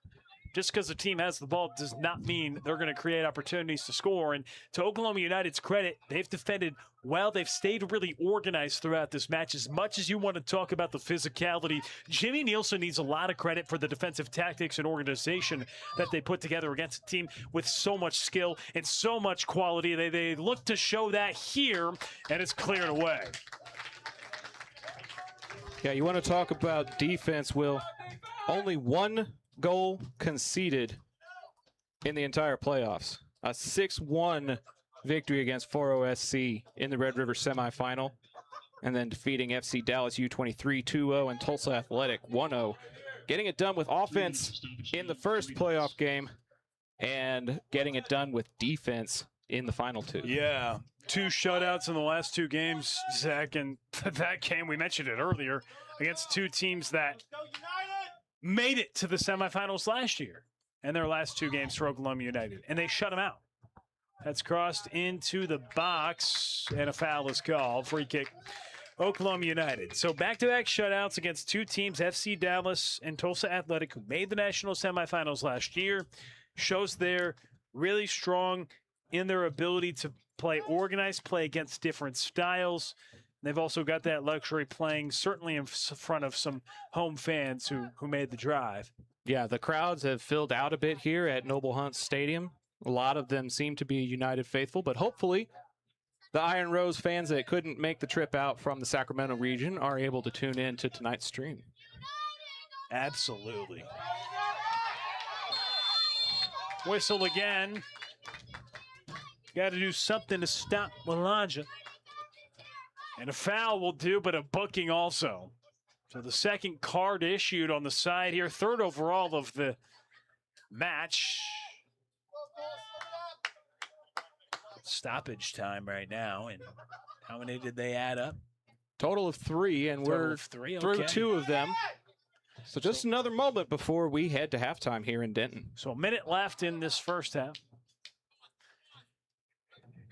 Just because the team has the ball does not mean they're going to create opportunities to score. And to Oklahoma United's credit, they've defended well. They've stayed really organized throughout this match. As much as you want to talk about the physicality, Jimmy Nielsen needs a lot of credit for the defensive tactics and organization that they put together against a team with so much skill and so much quality. They look to show that here, and it's cleared away. Yeah, you want to talk about defense, Will. Only one goal conceded in the entire playoffs. A 6-1 victory against 4-0 SC in the Red River semifinal, and then defeating FC Dallas U23 2-0 and Tulsa Athletic 1-0. Getting it done with offense in the first playoff game and getting it done with defense in the final two. Yeah, 2 shutouts in the last 2 games, Zach, and that game, we mentioned it earlier, against 2 teams that made it to the semifinals last year in their last 2 games for Oklahoma United, and they shut them out. That's crossed into the box, and a foul is called. Free kick, Oklahoma United. So back-to-back shutouts against 2 teams, FC Dallas and Tulsa Athletic, who made the national semifinals last year. Shows they're really strong in their ability to play organized play against different styles. They've also got that luxury playing certainly in front of some home fans who made the drive. Yeah, the crowds have filled out a bit here at Noble Hunt Stadium. A lot of them seem to be United faithful, but hopefully the Iron Rose fans that couldn't make the trip out from the Sacramento region are able to tune in to tonight's stream. Absolutely. Whistle again. Got to do something to stop Melanja. And a foul will do, but a booking also. So the second card issued on the side here, 3rd overall of the match. Stoppage time right now. And how many did they add up? Total of 3, and we're through 2 of them. So just another moment before we head to halftime here in Denton. So a minute left in this first half.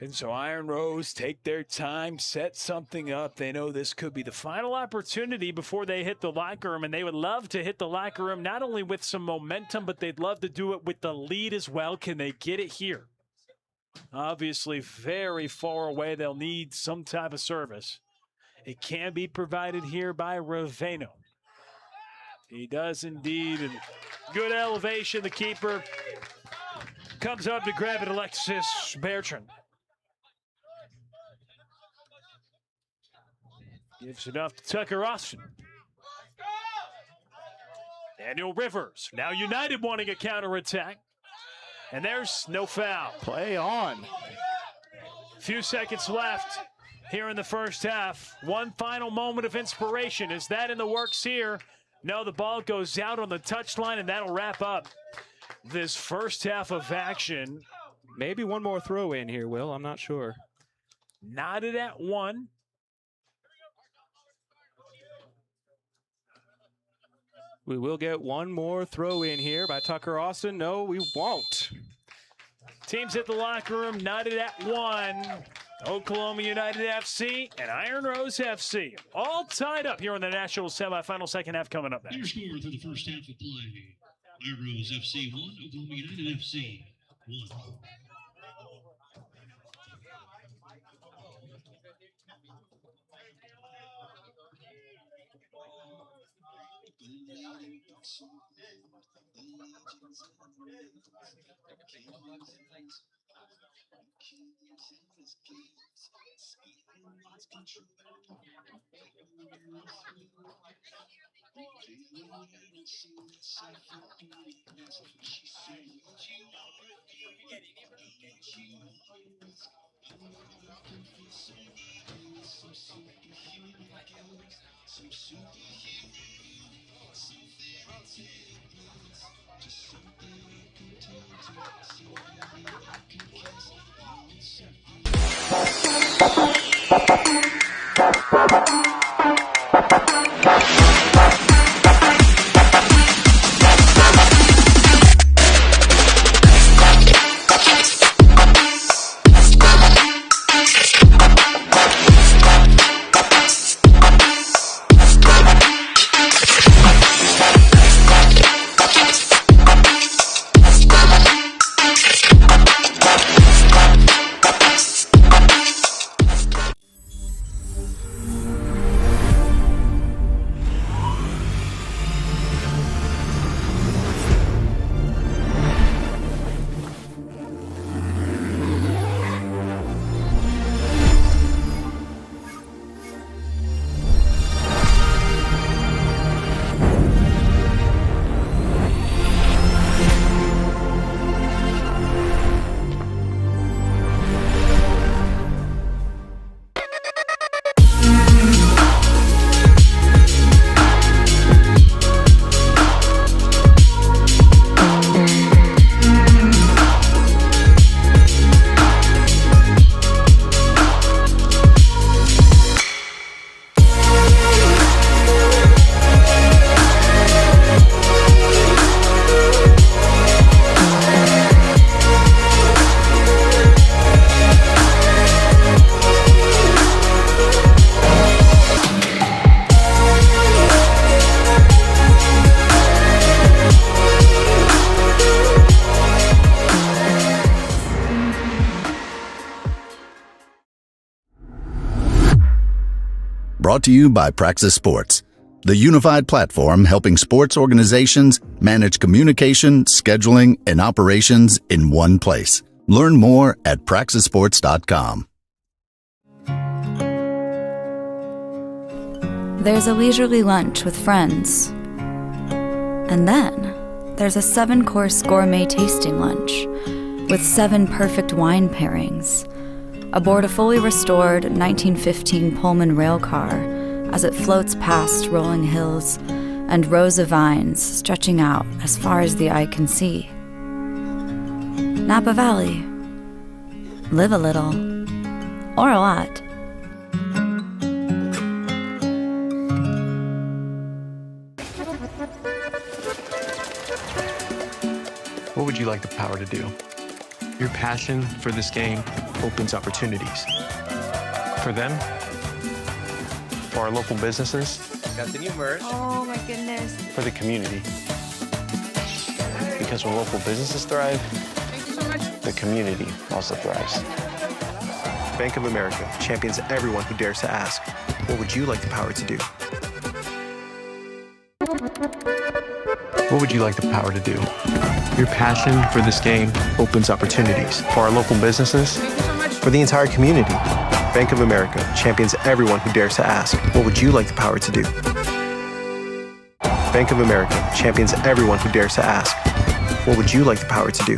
And so Iron Rose take their time, set something up. They know this could be the final opportunity before they hit the locker room, and they would love to hit the locker room not only with some momentum, but they'd love to do it with the lead as well. Can they get it here? Obviously very far away. They'll need some type of service. It can be provided here by Raveno. He does indeed. And good elevation. The keeper comes up to grab it, Alexis Bertrand. Gives it off to Tucker Austin. Daniel Rivers. Now United wanting a counterattack. And there's no foul. Play on. Few seconds left here in the first half. One final moment of inspiration. Is that in the works here? No, the ball goes out on the touchline, and that'll wrap up this first half of action. Maybe one more throw in here, Will. I'm not sure. Knotted at 1. We will get one more throw in here by Tucker Austin. No, we won't. Teams at the locker room knotted at 1. Oklahoma United FC and Iron Rose FC all tied up here in the national semifinal. Second half coming up next. Your score for the first half of play. Iron Rose FC 1, Oklahoma United FC 1. Brought to you by Praxis Sports, the unified platform helping sports organizations manage communication, scheduling, and operations in one place. Learn more at praxisports.com. There's a leisurely lunch with friends. And then there's a 7-course gourmet tasting lunch with 7 perfect wine pairings aboard a fully restored 1915 Pullman rail car as it floats past rolling hills and rows of vines stretching out as far as the eye can see. Napa Valley. Live a little, or a lot. What would you like the power to do? Your passion for this game opens opportunities. For them, for our local businesses, Got the new merch. Oh my goodness. for the community. Because when local businesses thrive, Thank you so much. the community also thrives. Bank of America champions everyone who dares to ask, what would you like the power to do? What would you like the power to do? Your passion for this game opens opportunities for our local businesses, Thank you so much. for the entire community. Bank of America champions everyone who dares to ask, what would you like the power to do? Bank of America champions everyone who dares to ask, what would you like the power to do?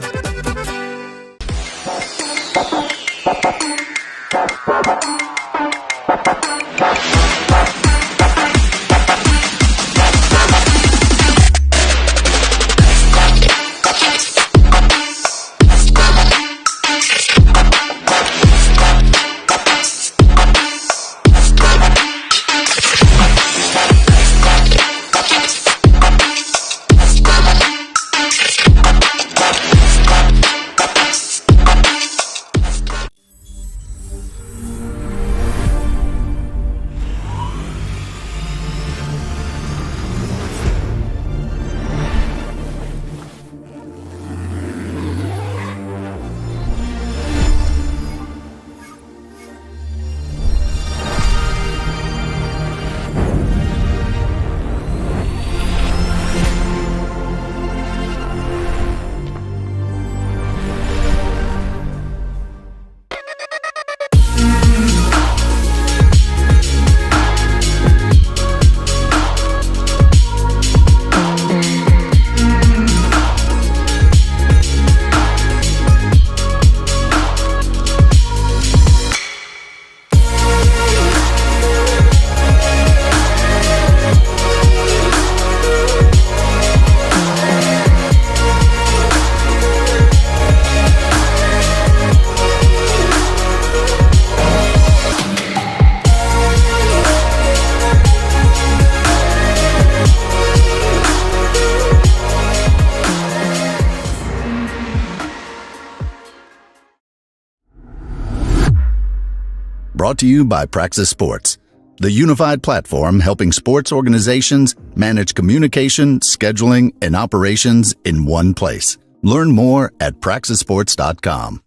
Brought to you by Praxis Sports, the unified platform helping sports organizations manage communication, scheduling, and operations in one place. Learn more at praxisports.com.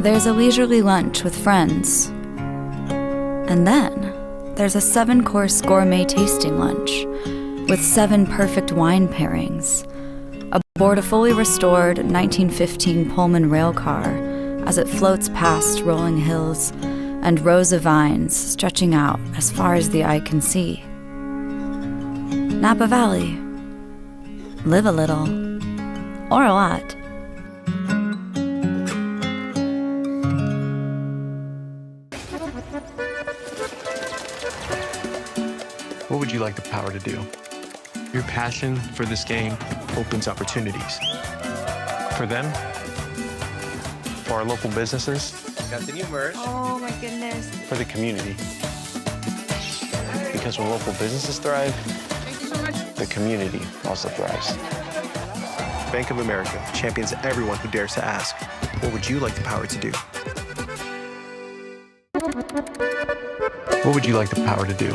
There's a leisurely lunch with friends. And then there's a 7-course gourmet tasting lunch with 7 perfect wine pairings aboard a fully restored 1915 Pullman rail car as it floats past rolling hills and rows of vines stretching out as far as the eye can see. Napa Valley. Live a little, or a lot. What would you like the power to do? Your passion for this game opens opportunities. For them, for our local businesses, Got the new merch. Oh my goodness. for the community. Because when local businesses thrive, Thank you so much. the community also thrives. Bank of America champions everyone who dares to ask, what would you like the power to do? What would you like the power to do?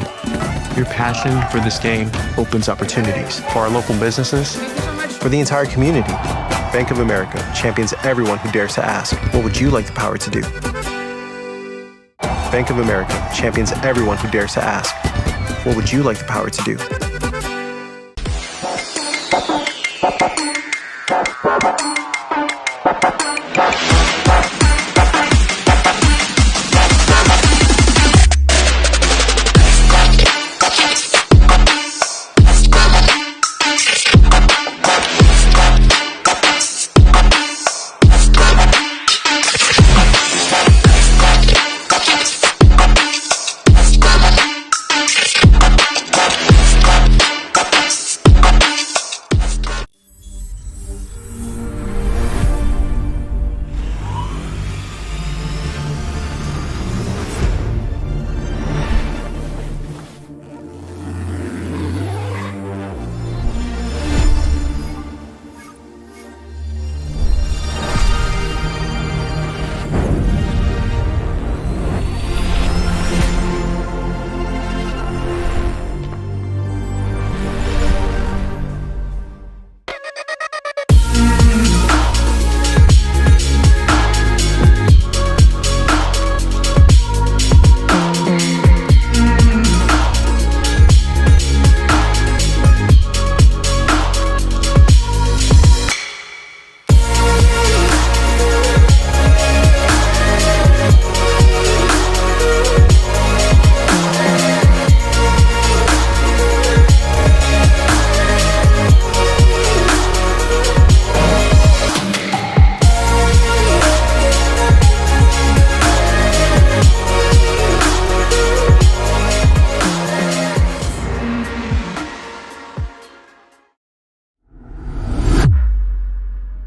Your passion for this game opens opportunities for our local businesses, Thank you so much. for the entire community. Bank of America champions everyone who dares to ask, what would you like the power to do? Bank of America champions everyone who dares to ask, what would you like the power to do?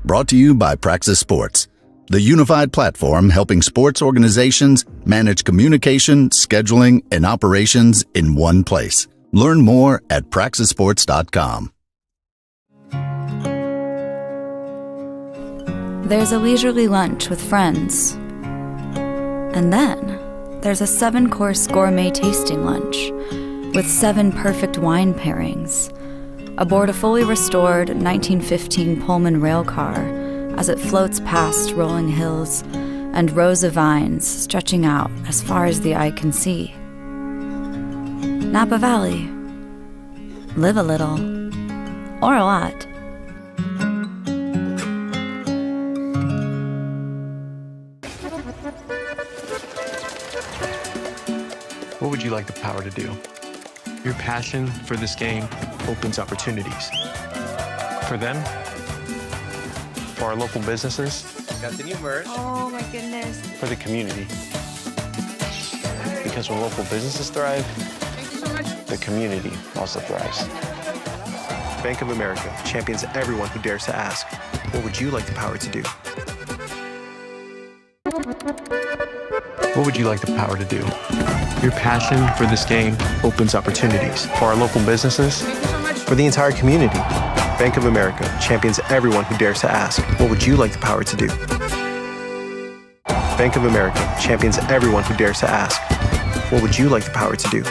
Brought to you by Praxis Sports, the unified platform helping sports organizations manage communication, scheduling, and operations in one place. Learn more at praxisports.com. There's a leisurely lunch with friends. And then there's a 7-course gourmet tasting lunch with 7 perfect wine pairings aboard a fully restored 1915 Pullman rail car as it floats past rolling hills and rows of vines stretching out as far as the eye can see. Napa Valley. Live a little, or a lot. What would you like the power to do? Your passion for this game opens opportunities. For them, for our local businesses, Got the new merch. Oh my goodness. for the community. Because when local businesses thrive, Thank you so much. the community also thrives. Bank of America champions everyone who dares to ask, what would you like the power to do? What would you like the power to do? Your passion for this game opens opportunities for our local businesses, Thank you so much. for the entire community. Bank of America champions everyone who dares to ask, what would you like the power to do? Bank of America champions everyone who dares to ask, what would you like the power to do?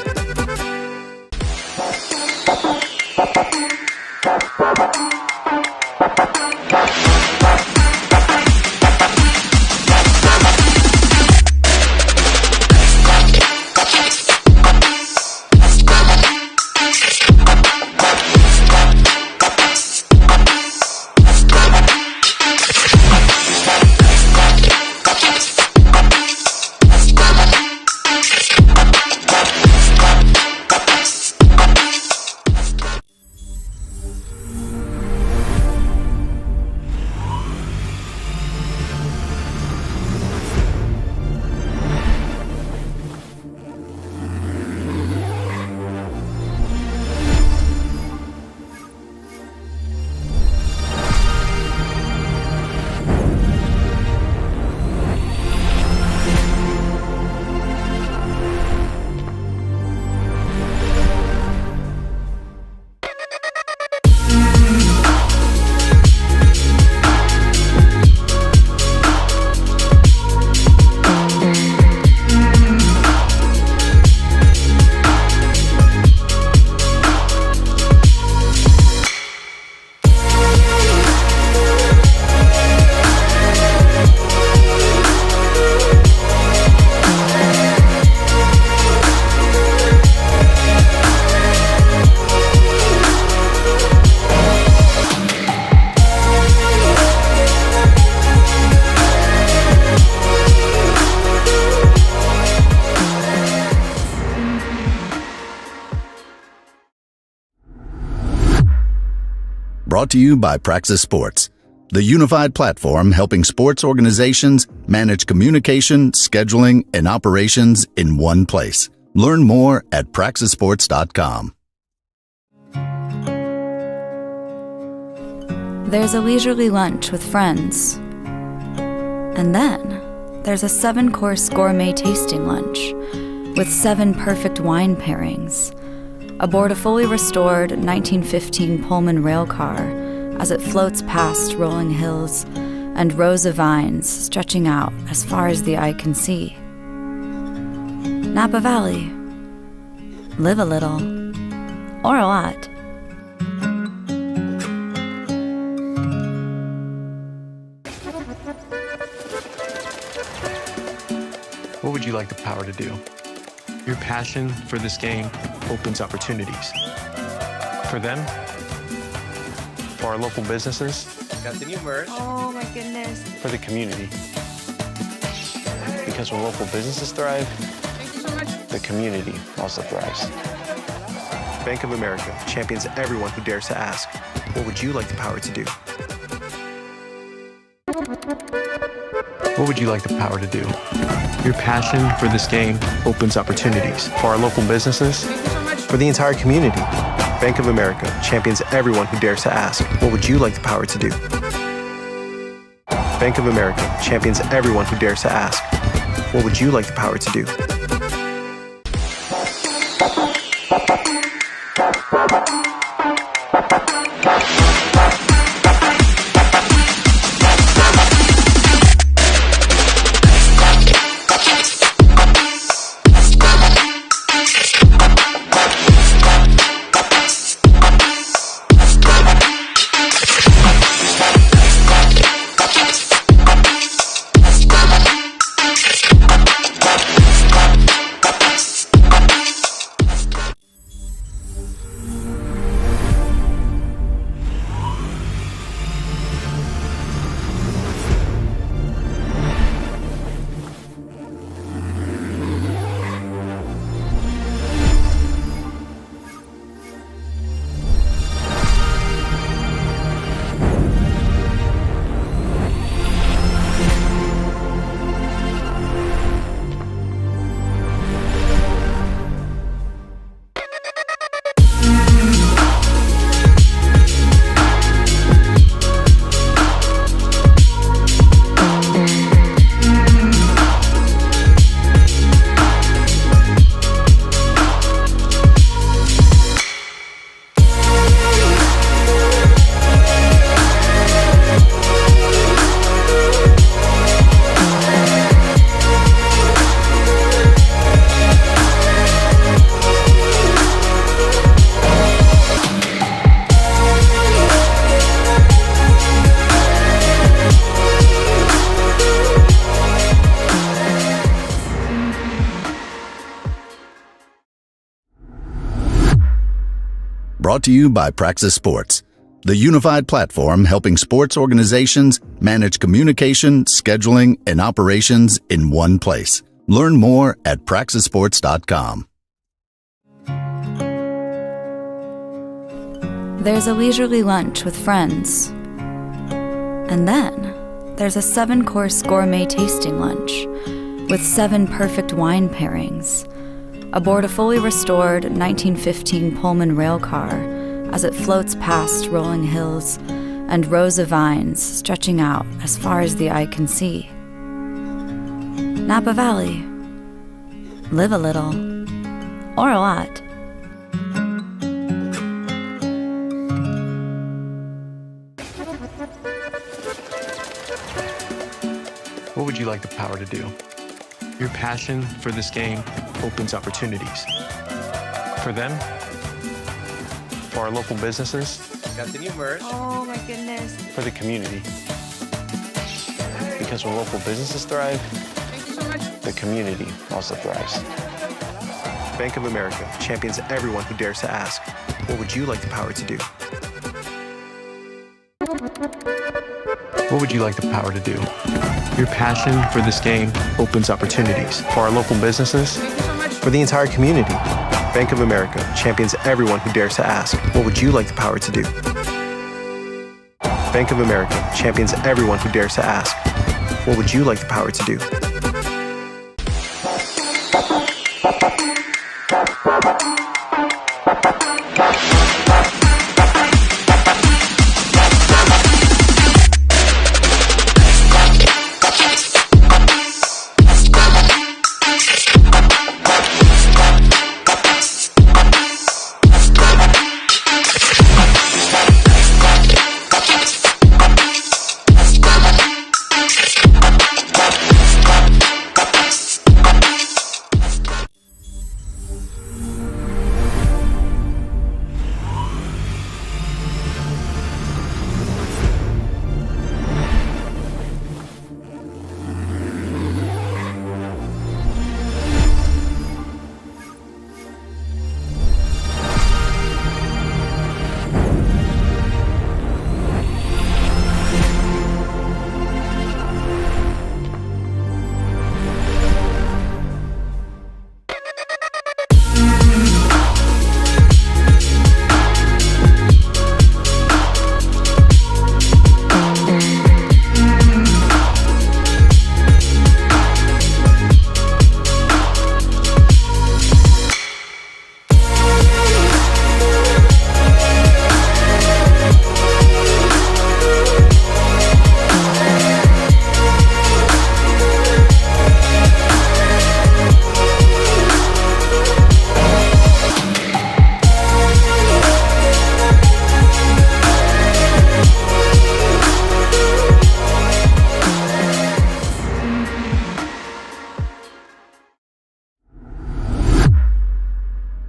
Brought to you by Praxis Sports, the unified platform helping sports organizations manage communication, scheduling, and operations in one place. Learn more at praxisports.com. There's a leisurely lunch with friends. And then there's a 7-course gourmet tasting lunch with 7 perfect wine pairings aboard a fully restored 1915 Pullman rail car as it floats past rolling hills and rows of vines stretching out as far as the eye can see. Napa Valley. Live a little, or a lot. What would you like the power to do? Your passion for this game opens opportunities. For them, for our local businesses, Got the new merch. Oh my goodness. for the community. Because when local businesses thrive, Thank you so much. the community also thrives. Bank of America champions everyone who dares to ask, what would you like the power to do? What would you like the power to do? Your passion for this game opens opportunities for our local businesses, Thank you so much. for the entire community. Bank of America champions everyone who dares to ask, what would you like the power to do? Bank of America champions everyone who dares to ask, what would you like the power to do? Brought to you by Praxis Sports, the unified platform helping sports organizations manage communication, scheduling, and operations in one place. Learn more at praxisports.com. There's a leisurely lunch with friends. And then there's a 7-course gourmet tasting lunch with 7 perfect wine pairings aboard a fully restored 1915 Pullman rail car as it floats past rolling hills and rows of vines stretching out as far as the eye can see. Napa Valley. Live a little, or a lot. What would you like the power to do? Your passion for this game opens opportunities. For them, for our local businesses, Got the new merch. Oh my goodness. for the community. Because when local businesses thrive, Thank you so much. the community also thrives. Bank of America champions everyone who dares to ask, what would you like the power to do? What would you like the power to do? Your passion for this game opens opportunities for our local businesses, Thank you so much. for the entire community. Bank of America champions everyone who dares to ask, what would you like the power to do? Bank of America champions everyone who dares to ask, what would you like the power to do?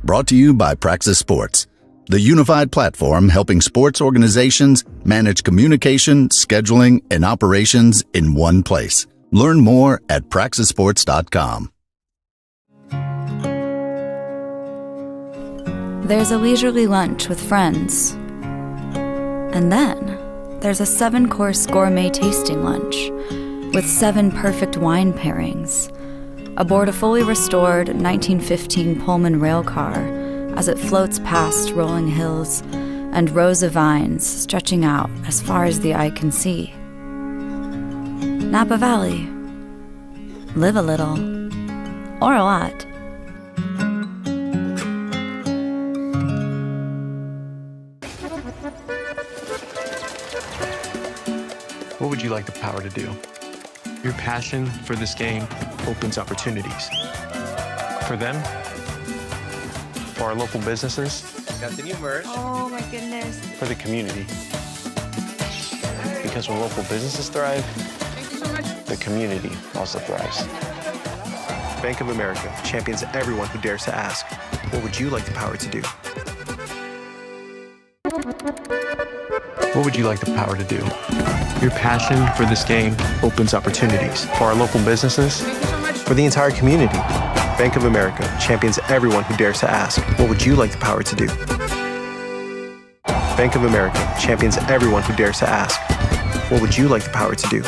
Brought to you by Praxis Sports, the unified platform helping sports organizations manage communication, scheduling, and operations in one place. Learn more at praxisports.com. There's a leisurely lunch with friends. And then there's a 7-course gourmet tasting lunch with 7 perfect wine pairings aboard a fully restored 1915 Pullman rail car as it floats past rolling hills and rows of vines stretching out as far as the eye can see. Napa Valley. Live a little, or a lot. What would you like the power to do? Your passion for this game opens opportunities. For them, for our local businesses, Got the new merch. Oh my goodness. for the community. Because when local businesses thrive, Thank you so much. the community also thrives. Bank of America champions everyone who dares to ask, what would you like the power to do? What would you like the power to do? Your passion for this game opens opportunities for our local businesses, Thank you so much. for the entire community. Bank of America champions everyone who dares to ask, what would you like the power to do? Bank of America champions everyone who dares to ask, what would you like the power to do?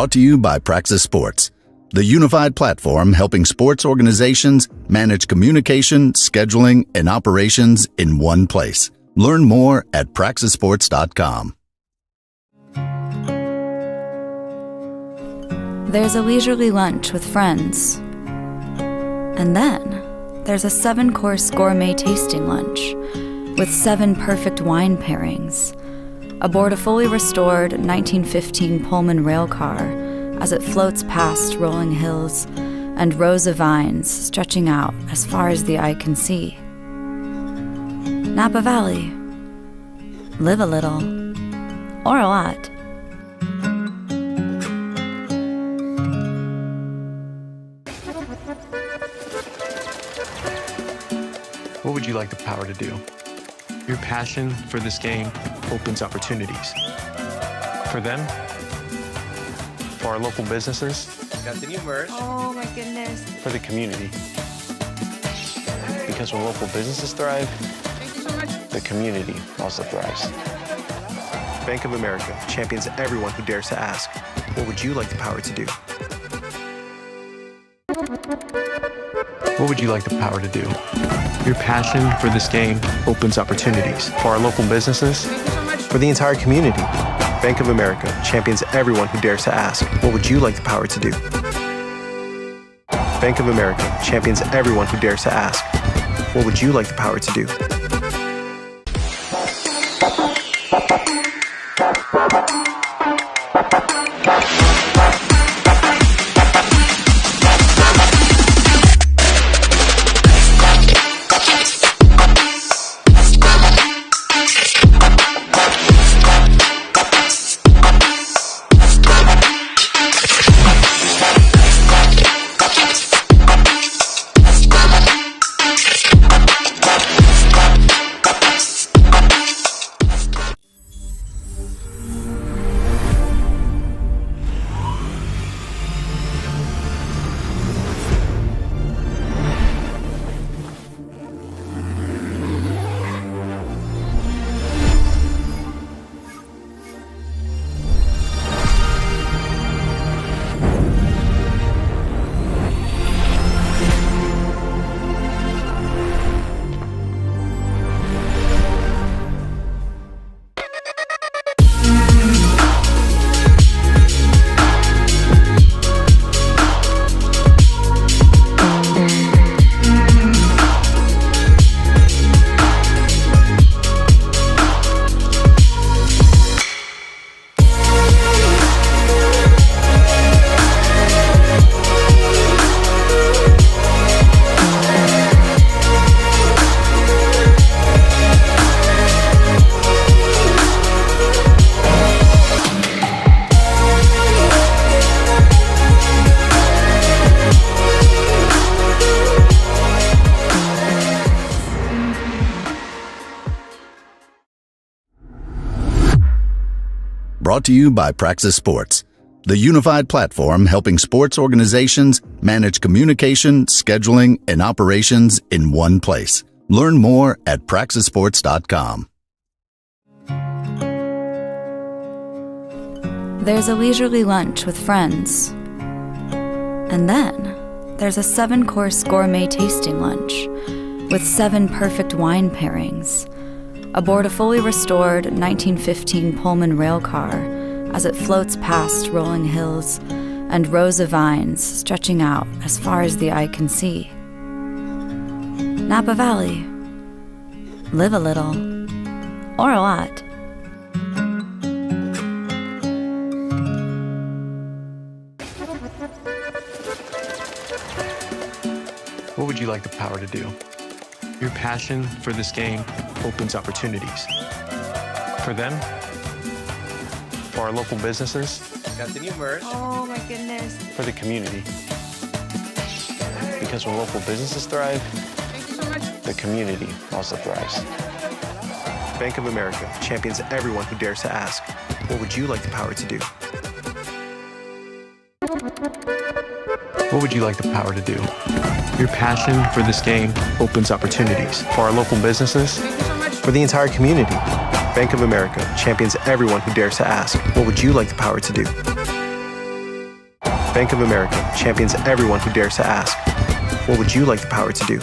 Brought to you by Praxis Sports, the unified platform helping sports organizations manage communication, scheduling, and operations in one place. Learn more at praxisports.com. There's a leisurely lunch with friends. And then there's a 7-course gourmet tasting lunch with 7 perfect wine pairings aboard a fully restored 1915 Pullman rail car as it floats past rolling hills and rows of vines stretching out as far as the eye can see. Napa Valley. Live a little, or a lot. What would you like the power to do? Your passion for this game opens opportunities. For them, for our local businesses, Got the new merch. Oh my goodness. for the community. Because when local businesses thrive, Thank you so much. the community also thrives. Bank of America champions everyone who dares to ask, what would you like the power to do? What would you like the power to do? Your passion for this game opens opportunities for our local businesses, Thank you so much. for the entire community. Bank of America champions everyone who dares to ask, what would you like the power to do? Bank of America champions everyone who dares to ask, what would you like the power to do? Brought to you by Praxis Sports, the unified platform helping sports organizations manage communication, scheduling, and operations in one place. Learn more at praxisports.com. There's a leisurely lunch with friends. And then there's a 7-course gourmet tasting lunch with 7 perfect wine pairings aboard a fully restored 1915 Pullman rail car as it floats past rolling hills and rows of vines stretching out as far as the eye can see. Napa Valley. Live a little, or a lot. What would you like the power to do? Your passion for this game opens opportunities. For them, for our local businesses, Got the new merch. Oh my goodness. for the community. Because when local businesses thrive, Thank you so much. the community also thrives. Bank of America champions everyone who dares to ask, what would you like the power to do? What would you like the power to do? Your passion for this game opens opportunities for our local businesses, Thank you so much. for the entire community. Bank of America champions everyone who dares to ask, what would you like the power to do? Bank of America champions everyone who dares to ask, what would you like the power to do?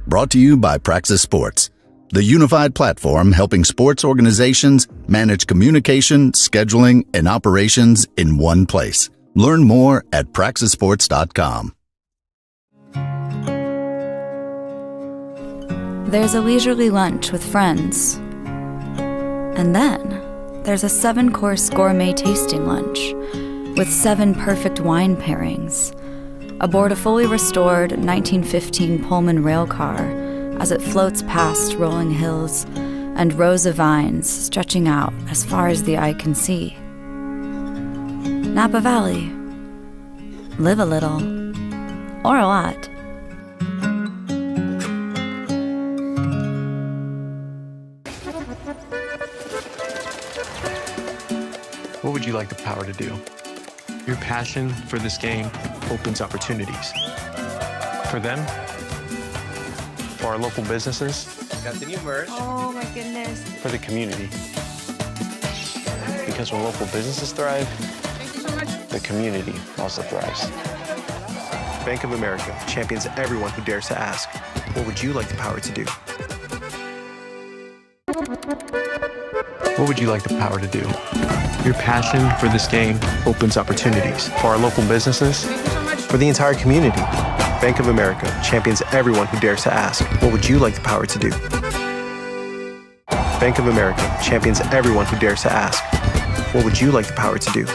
Brought to you by Praxis Sports, the unified platform helping sports organizations manage communication, scheduling, and operations in one place. Learn more at praxisports.com. There's a leisurely lunch with friends. And then there's a 7-course gourmet tasting lunch with 7 perfect wine pairings aboard a fully restored 1915 Pullman rail car as it floats past rolling hills and rows of vines stretching out as far as the eye can see. Napa Valley. Live a little, or a lot. What would you like the power to do? Your passion for this game opens opportunities. For them, for our local businesses, Got the new merch. Oh my goodness. for the community. Because when local businesses thrive, Thank you so much. the community also thrives. Bank of America champions everyone who dares to ask, what would you like the power to do? What would you like the power to do? Your passion for this game opens opportunities for our local businesses, Thank you so much. for the entire community. Bank of America champions everyone who dares to ask, what would you like the power to do? Bank of America champions everyone who dares to ask, what would you like the power to do?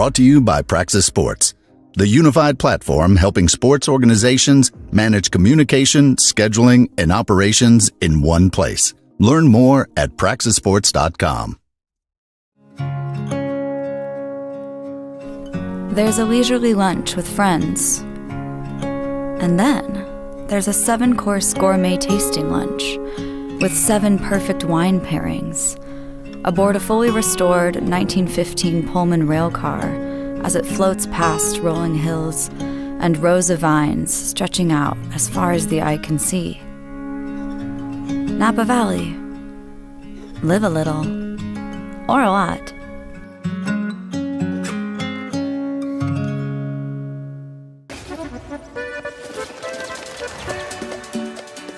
Brought to you by Praxis Sports, the unified platform helping sports organizations manage communication, scheduling, and operations in one place. Learn more at praxisports.com. There's a leisurely lunch with friends. And then there's a 7-course gourmet tasting lunch with 7 perfect wine pairings aboard a fully restored 1915 Pullman rail car as it floats past rolling hills and rows of vines stretching out as far as the eye can see. Napa Valley. Live a little, or a lot.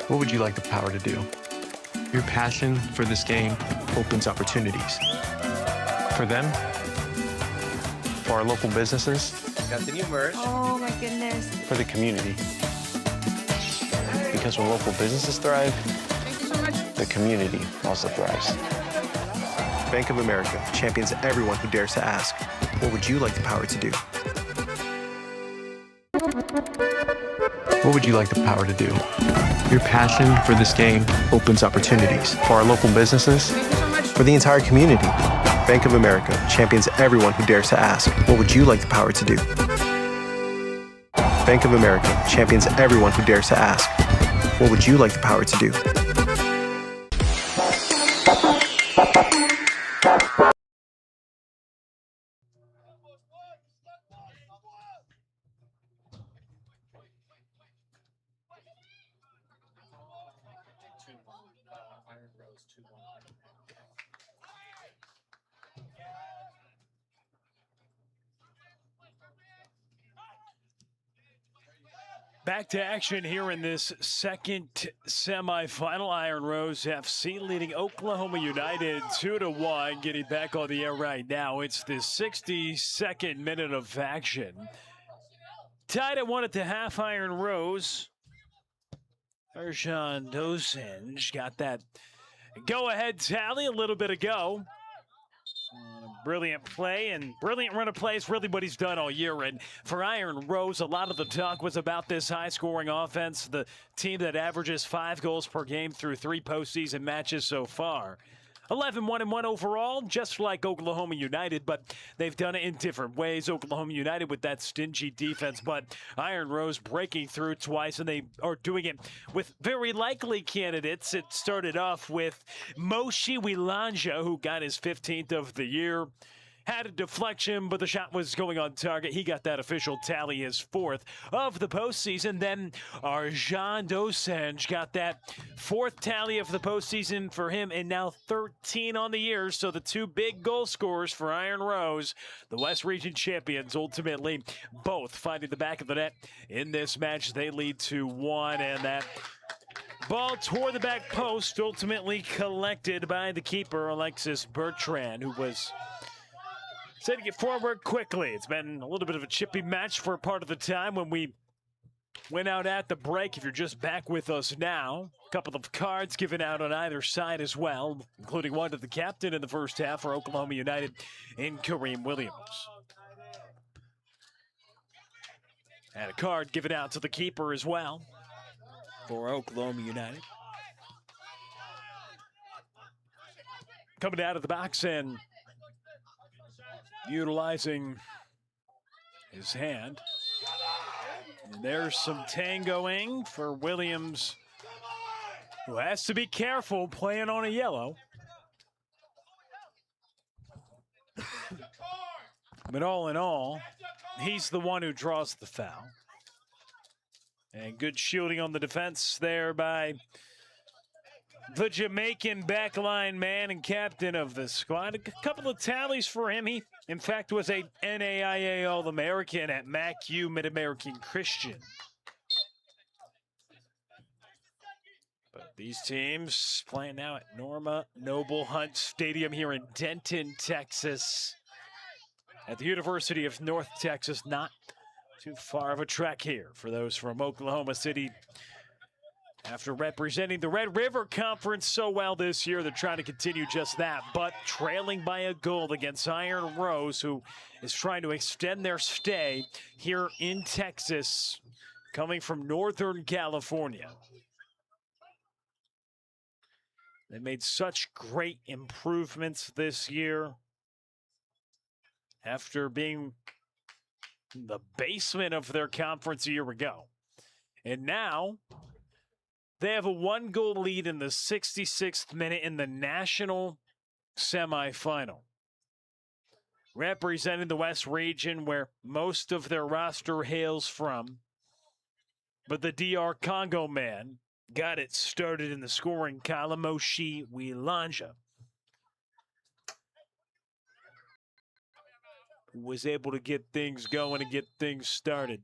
What would you like the power to do? Your passion for this game opens opportunities. For them, for our local businesses, Got the new merch. Oh my goodness. for the community. Because when local businesses thrive, Thank you so much. the community also thrives. Bank of America champions everyone who dares to ask, what would you like the power to do? What would you like the power to do? Your passion for this game opens opportunities for our local businesses, Thank you so much. for the entire community. Bank of America champions everyone who dares to ask, what would you like the power to do? Bank of America champions everyone who dares to ask, what would you like the power to do? Back to action here in this second semifinal. Iron Rose FC leading Oklahoma United 2-1. Getting back on the air right now. It's the 62nd minute of action. Tied at 1 at the half. Iron Rose. Ershon Dosanjh got that go-ahead tally a little bit ago. Brilliant play and brilliant run of plays, really what he's done all year. And for Iron Rose, a lot of the talk was about this high-scoring offense, the team that averages 5 goals per game through 3 postseason matches so far. 11-1-1 overall, just like Oklahoma United, but they've done it in different ways. Oklahoma United with that stingy defense, but Iron Rose breaking through twice, and they are doing it with very likely candidates. It started off with Moshe Wilanja, who got his 15th of the year. had a deflection, but the shot was going on target. He got that official tally, his 4th of the postseason. Then Arjan Dosanjh got that 4th tally of the postseason for him, and now 13 on the year. So the 2 big goal scorers for Iron Rose, the West Region champions, ultimately both finding the back of the net in this match. They lead 2-1, and that ball toward the back post, ultimately collected by the keeper, Alexis Bertrand, who was set to get forward quickly. It's been a little bit of a chippy match for part of the time when we went out at the break. If you're just back with us now, a couple of cards given out on either side as well, including one to the captain in the first half for Oklahoma United in Kareem Williams. And a card given out to the keeper as well for Oklahoma United. Coming out of the box and utilizing his hand. And there's some tangoing for Williams, who has to be careful playing on a yellow. But all in all, he's the one who draws the foul. And good shielding on the defense there by the Jamaican backline man and captain of the squad. A couple of tallies for him. He, in fact, was a NAIA All-American at MACU Mid-American Christian. But these teams playing now at Norma Noble Hunt Stadium here in Denton, Texas, at the University of North Texas. Not too far of a trek here for those from Oklahoma City. After representing the Red River Conference so well this year, they're trying to continue just that, but trailing by a goal against Iron Rose, who is trying to extend their stay here in Texas, coming from Northern California. They made such great improvements this year after being in the basement of their conference a year ago. And now they have a 1-goal lead in the 66th minute in the national semifinal. Representing the West region, where most of their roster hails from. But the DR Congo man got it started in the scoring column, Moshi Wilanja, who was able to get things going and get things started.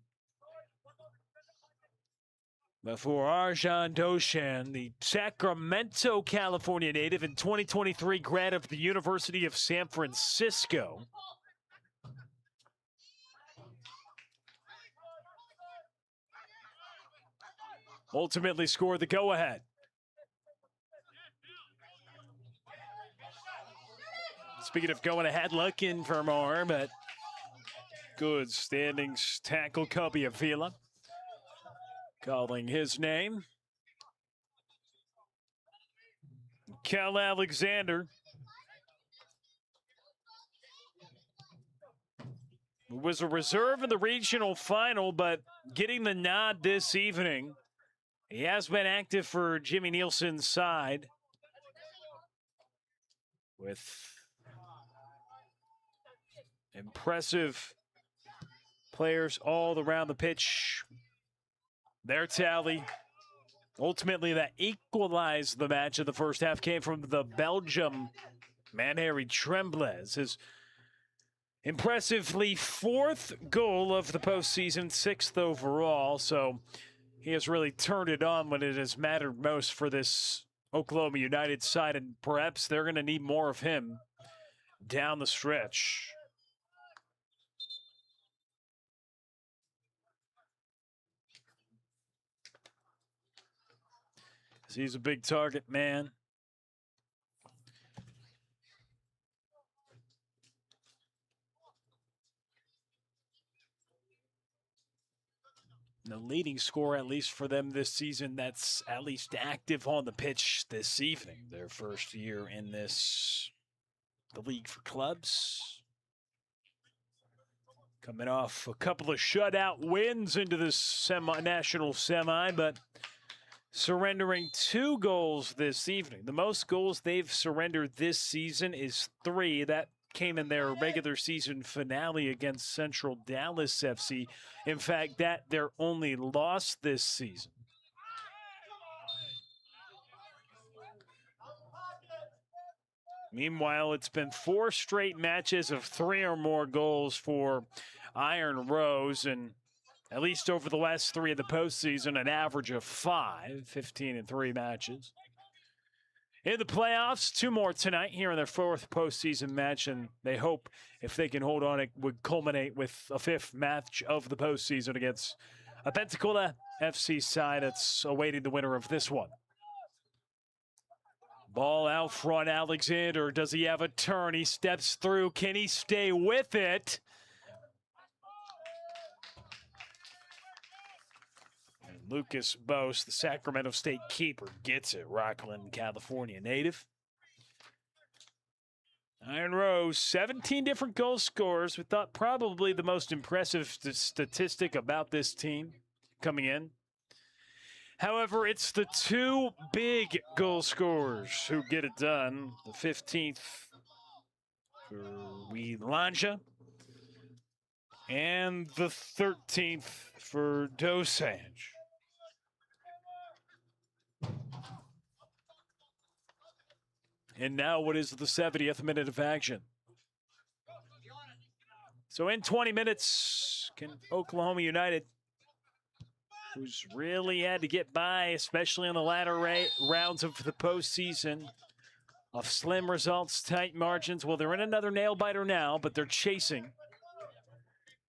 But for Arjan Dosanjh, the Sacramento, California native and 2023 grad of the University of San Francisco, ultimately scored the go-ahead. Speaking of going ahead, looking for more, but good standings tackle, Kobe Avila calling his name. Cal Alexander was a reserve in the regional final, but getting the nod this evening. He has been active for Jimmy Nielsen's side with impressive players all around the pitch. Their tally, ultimately, that equalized the match in the first half, came from the Belgium man, Harry Tremblay. His impressively 4th goal of the postseason, 6th overall. So he has really turned it on when it has mattered most for this Oklahoma United side, and perhaps they're going to need more of him down the stretch. He's a big target man. The leading scorer, at least for them this season, that's at least active on the pitch this evening. Their first year in the League for Clubs. Coming off a couple of shutout wins into this national semi, but surrendering 2 goals this evening. The most goals they've surrendered this season is 3. That came in their regular season finale against Central Dallas FC. In fact, that their only loss this season. Meanwhile, it's been 4 straight matches of 3 or more goals for Iron Rose, and at least over the last 3 of the postseason, an average of 5, 15 in 3 matches. In the playoffs, 2 more tonight here in their 4th postseason match, and they hope if they can hold on, it would culminate with a 5th match of the postseason against a Pensacola FC side that's awaiting the winner of this one. Ball out front, Alexander. Does he have a turn? He steps through. Can he stay with it? And Lucas Bose, the Sacramento State keeper, gets it. Rockland, California native. Iron Rose, 17 different goal scorers. We thought probably the most impressive statistic about this team coming in. However, it's the 2 big goal scorers who get it done. The 15th for Wielanja and the 13th for Dosanjh. And now what is the 70th minute of action? So in 20 minutes, can Oklahoma United, who's really had to get by, especially in the latter rounds of the postseason, of slim results, tight margins. Well, they're in another nail-biter now, but they're chasing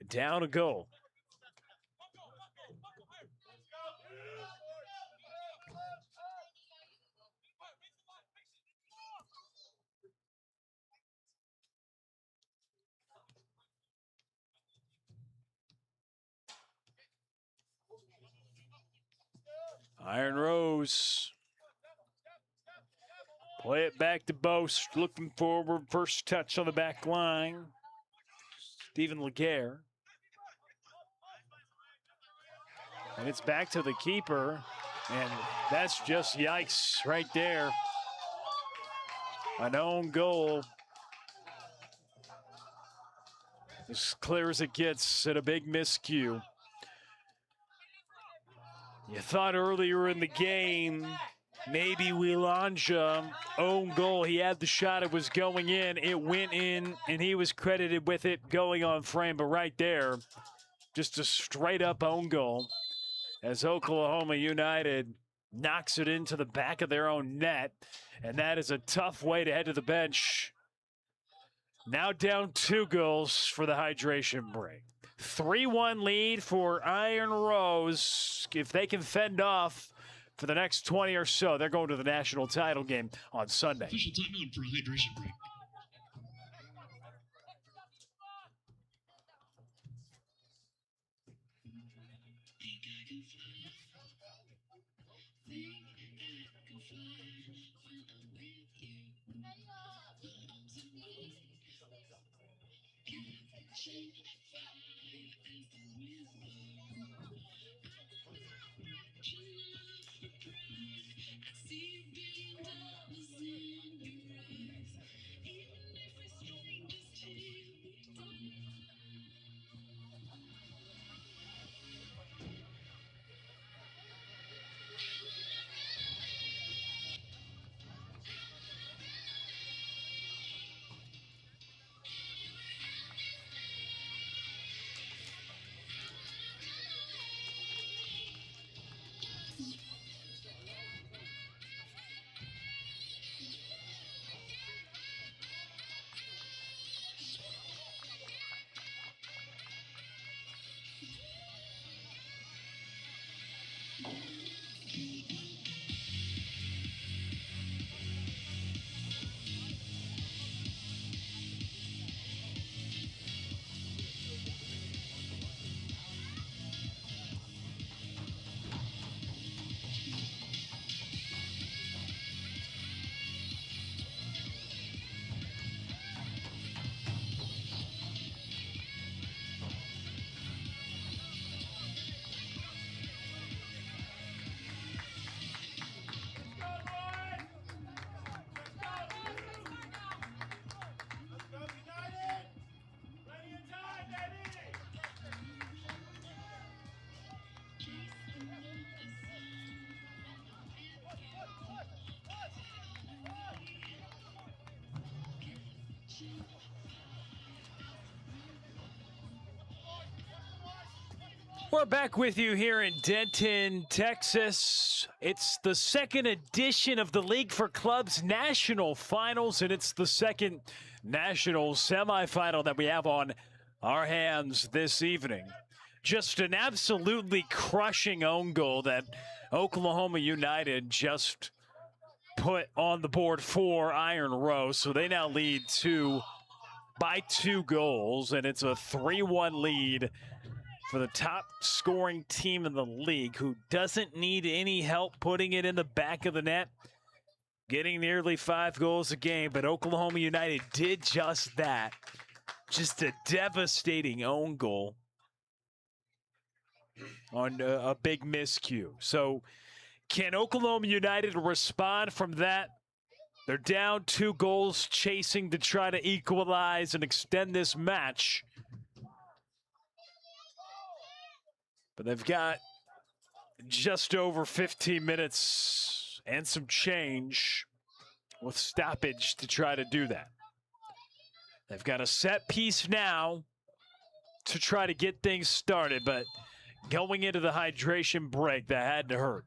down a goal. Iron Rose. Play it back to Bose. Looking forward. First touch on the back line. Stephen Laguerre. And it's back to the keeper. And that's just yikes right there. An own goal. As clear as it gets at a big miscue. You thought earlier in the game, maybe Wielanja, own goal. He had the shot, it was going in, it went in, and he was credited with it going on frame. But right there, just a straight up own goal as Oklahoma United knocks it into the back of their own net. And that is a tough way to head to the bench. Now down 2 goals for the hydration break. 3-1 lead for Iron Rose. If they can fend off for the next 20 or so, they're going to the national title game on Sunday. Official timeout for a hydration break. We're back with you here in Denton, Texas. It's the second edition of the League for Clubs National Finals, and it's the second national semifinal that we have on our hands this evening. Just an absolutely crushing own goal that Oklahoma United just put on the board for Iron Rose. So they now lead by 2 goals, and it's a 3-1 lead for the top scoring team in the league, who doesn't need any help putting it in the back of the net, getting nearly 5 goals a game. But Oklahoma United did just that. Just a devastating own goal on a big miscue. So can Oklahoma United respond from that? They're down 2 goals, chasing to try to equalize and extend this match. But they've got just over 15 minutes and some change with stoppage to try to do that. They've got a set piece now to try to get things started, but going into the hydration break, that had to hurt.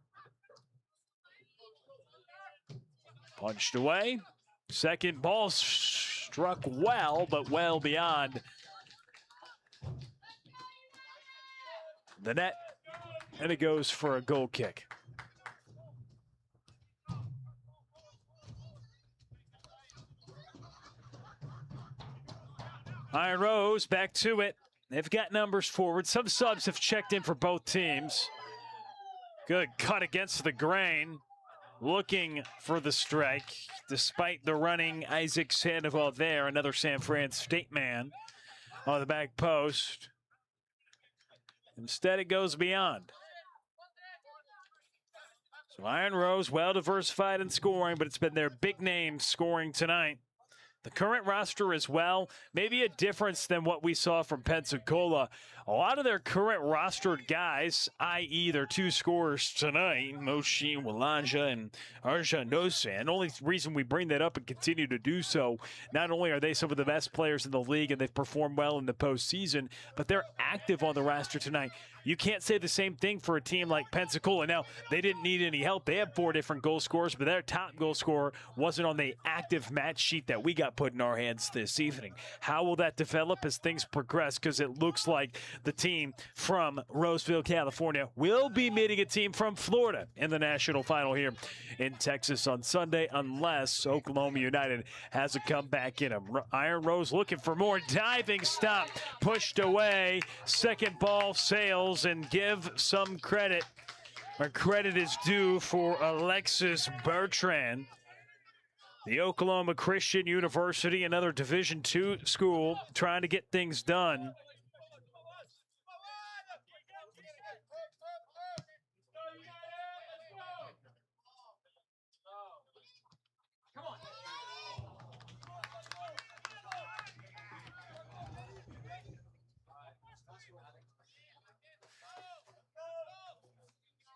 Punched away. Second ball struck well, but well beyond the net, and it goes for a goal kick. Iron Rose back to it. They've got numbers forward. Some subs have checked in for both teams. Good cut against the grain. Looking for the strike. Despite the running, Isaac Sandoval there. Another San Fran State man on the back post. Instead, it goes beyond. So Iron Rose, well diversified in scoring, but it's been their big name scoring tonight. The current roster as well, maybe a difference than what we saw from Pensacola. A lot of their current rostered guys, i.e. their 2 scorers tonight, Moshe Walanja and Arjan Dosan. The only reason we bring that up and continue to do so, not only are they some of the best players in the league and they've performed well in the postseason, but they're active on the roster tonight. You can't say the same thing for a team like Pensacola. Now, they didn't need any help. They have 4 different goal scorers, but their top goal scorer wasn't on the active match sheet that we got put in our hands this evening. How will that develop as things progress? Because it looks like the team from Roseville, California will be meeting a team from Florida in the national final here in Texas on Sunday, unless Oklahoma United has a comeback in them. Iron Rose looking for more. Diving stop, pushed away. Second ball sails, and give some credit, where credit is due, for Alexis Bertrand. The Oklahoma Christian University, another Division II school, trying to get things done.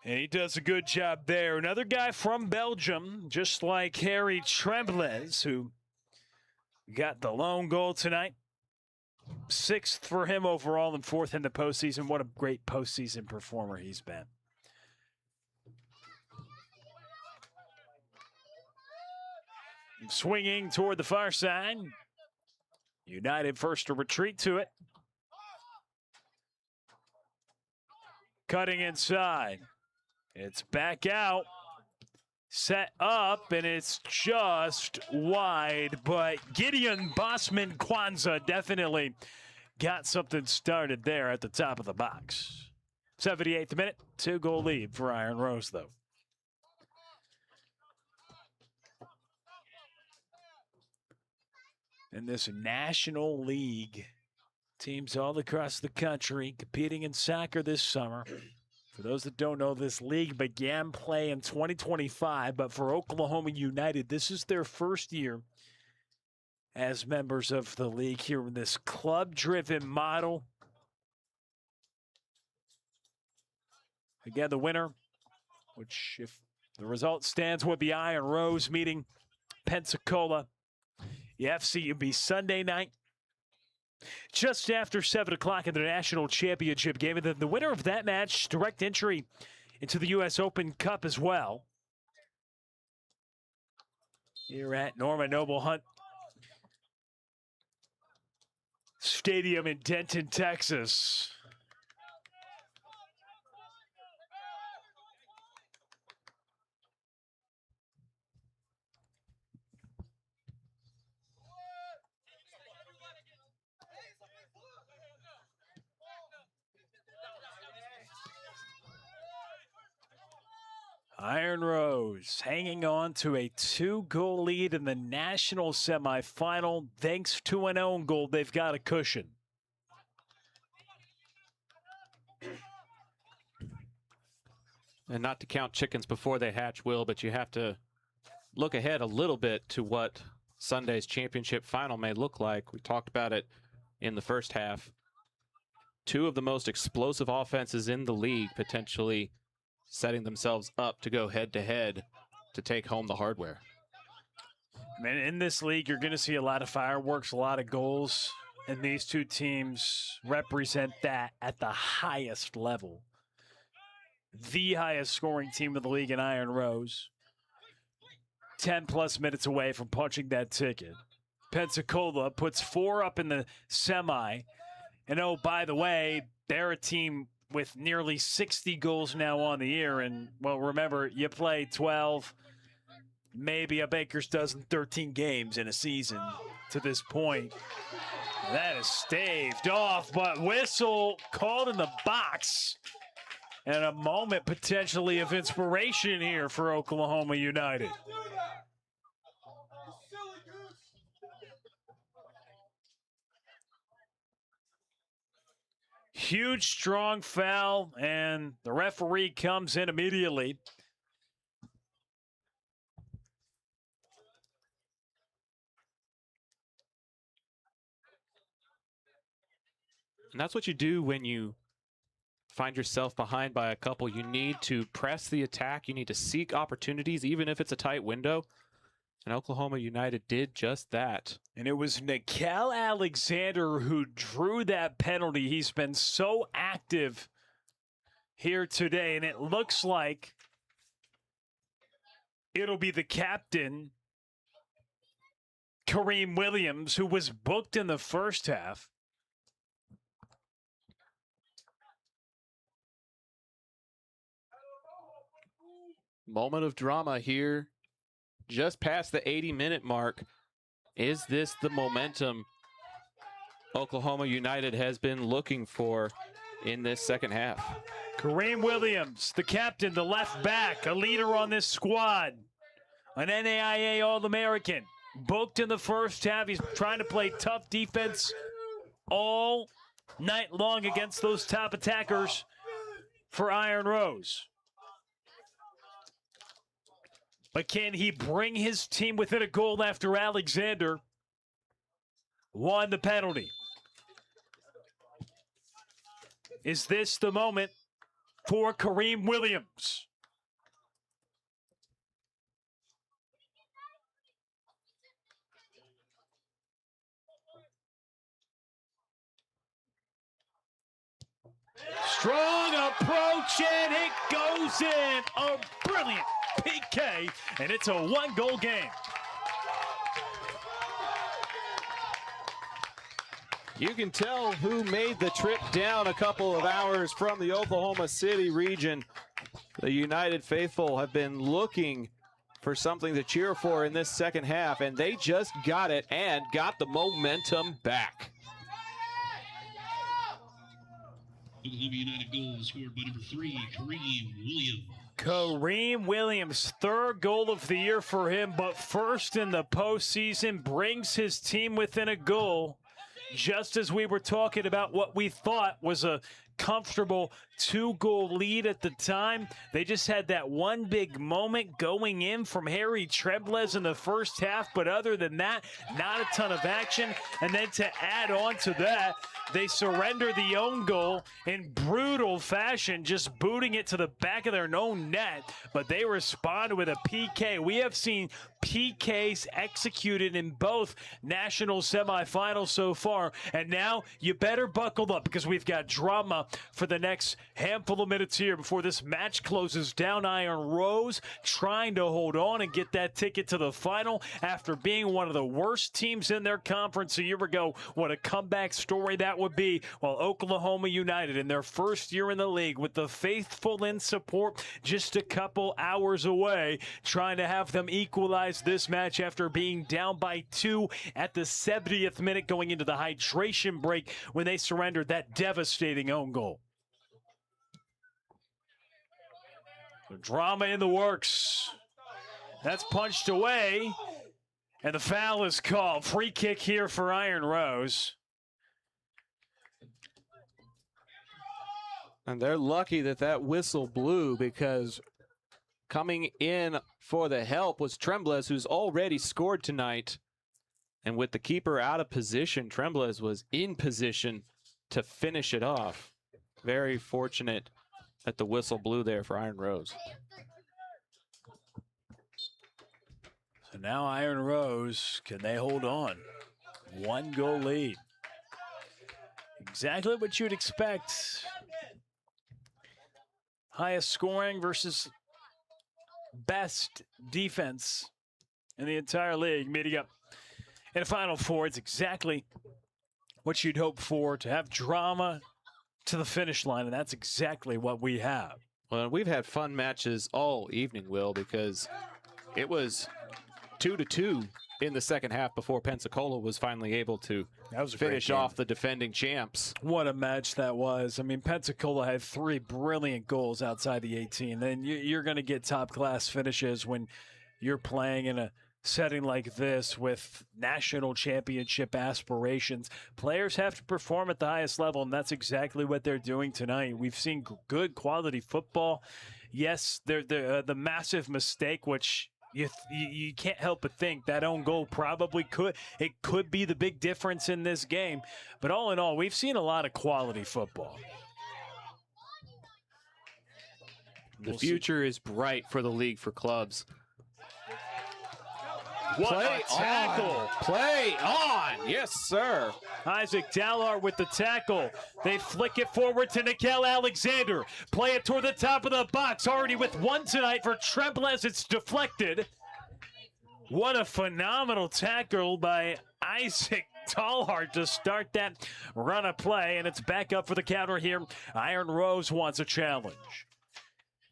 And he does a good job there. Another guy from Belgium, just like Harry Tremblez, who got the lone goal tonight. 6th for him overall and 4th in the postseason. What a great postseason performer he's been. Swinging toward the far side. United first to retreat to it. Cutting inside. It's back out, set up, and it's just wide. But Gideon Bossman Kwanzaa definitely got something started there at the top of the box. 78th minute, 2-goal lead for Iron Rose, though. In this National League, teams all across the country competing in soccer this summer. For those that don't know, this league began play in 2025, but for Oklahoma United, this is their first year as members of the league here in this club-driven model. Again, the winner, which if the result stands, would be Iron Rose meeting Pensacola The FC will be Sunday night, just after 7 o'clock in the national championship game. And then the winner of that match, direct entry into the U.S. Open Cup as well. Here at Norman Noble Hunt Stadium in Denton, Texas. Iron Rose hanging on to a 2-goal lead in the national semifinal. Thanks to an own goal, they've got a cushion. And not to count chickens before they hatch, Will, but you have to look ahead a little bit to what Sunday's championship final may look like. We talked about it in the first half. 2 of the most explosive offenses in the league potentially setting themselves up to go head-to-head to take home the hardware. Man, in this league, you're going to see a lot of fireworks, a lot of goals, and these 2 teams represent that at the highest level. The highest scoring team of the league in Iron Rose. 10-plus minutes away from punching that ticket. Pensacola puts 4 up in the semi. And oh, by the way, they're a team with nearly 60 goals now on the year. And, well, remember, you play 12, maybe a baker's dozen, 13 games in a season to this point. That is staved off, but whistle called in the box. And a moment potentially of inspiration here for Oklahoma United. Huge, strong foul, and the referee comes in immediately. And that's what you do when you find yourself behind by a couple. You need to press the attack. You need to seek opportunities, even if it's a tight window. And Oklahoma United did just that. And it was Nickel Alexander who drew that penalty. He's been so active here today, and it looks like it'll be the captain, Kareem Williams, who was booked in the first half. Moment of drama here. Just past the 80-minute mark. Is this the momentum Oklahoma United has been looking for in this second half? Kareem Williams, the captain, the left back, a leader on this squad, an NAIA All-American, booked in the first half. He's trying to play tough defense all night long against those top attackers for Iron Rose. But can he bring his team within a goal after Alexander won the penalty? Is this the moment for Kareem Williams? Strong approach, and it goes in. A brilliant PK, and it's a 1-goal game. You can tell who made the trip down a couple of hours from the Oklahoma City region. The United faithful have been looking for something to cheer for in this second half, and they just got it and got the momentum back. Oklahoma United goal scored by number 3, Kareem Williams. Kareem Williams, 3rd goal of the year for him, but first in the postseason, brings his team within a goal. Just as we were talking about what we thought was a comfortable 2-goal lead at the time. They just had that one big moment going in from Harry Trebles in the first half, but other than that, not a ton of action. And then to add on to that, they surrender the own goal in brutal fashion, just booting it to the back of their own net, but they respond with a PK. We have seen PKs executed in both national semifinals so far, and now you better buckle up because we've got drama for the next handful of minutes here before this match closes down. Iron Rose trying to hold on and get that ticket to the final after being one of the worst teams in their conference a year ago. What a comeback story that would be. While Oklahoma United in their first year in the league with the faithful in support just a couple hours away, trying to have them equalize this match after being down by 2 at the 70th minute going into the hydration break when they surrendered that devastating own goal. The drama in the works. That's punched away, and the foul is called. Free kick here for Iron Rose. And they're lucky that that whistle blew, because coming in for the help was Trebles, who's already scored tonight. And with the keeper out of position, Trebles was in position to finish it off. Very fortunate that the whistle blew there for Iron Rose. So now Iron Rose, can they hold on? 1-goal lead. Exactly what you'd expect. Highest scoring versus best defense in the entire league, meeting up in a Final Four. It's exactly what you'd hope for, to have drama to the finish line, and that's exactly what we have. Well, we've had fun matches all evening, Will, because it was 2-2 in the second half before Pensacola was finally able to finish off the defending champs. What a match that was. I mean, Pensacola had 3 brilliant goals outside the 18. Then you're going to get top-class finishes when you're playing in a setting like this with national championship aspirations. Players have to perform at the highest level, and that's exactly what they're doing tonight. We've seen good quality football. Yes, the massive mistake, which you can't help but think that own goal probably could be the big difference in this game. But all in all, we've seen a lot of quality football. The future is bright for the league for clubs. What a tackle. Play on. Yes, sir. Isaac Dallard with the tackle. They flick it forward to Nickel Alexander. Play it toward the top of the box. Already with 1 tonight for Trebles. It's deflected. What a phenomenal tackle by Isaac Dallard to start that run of play. And it's back up for the counter here. Iron Rose wants a challenge.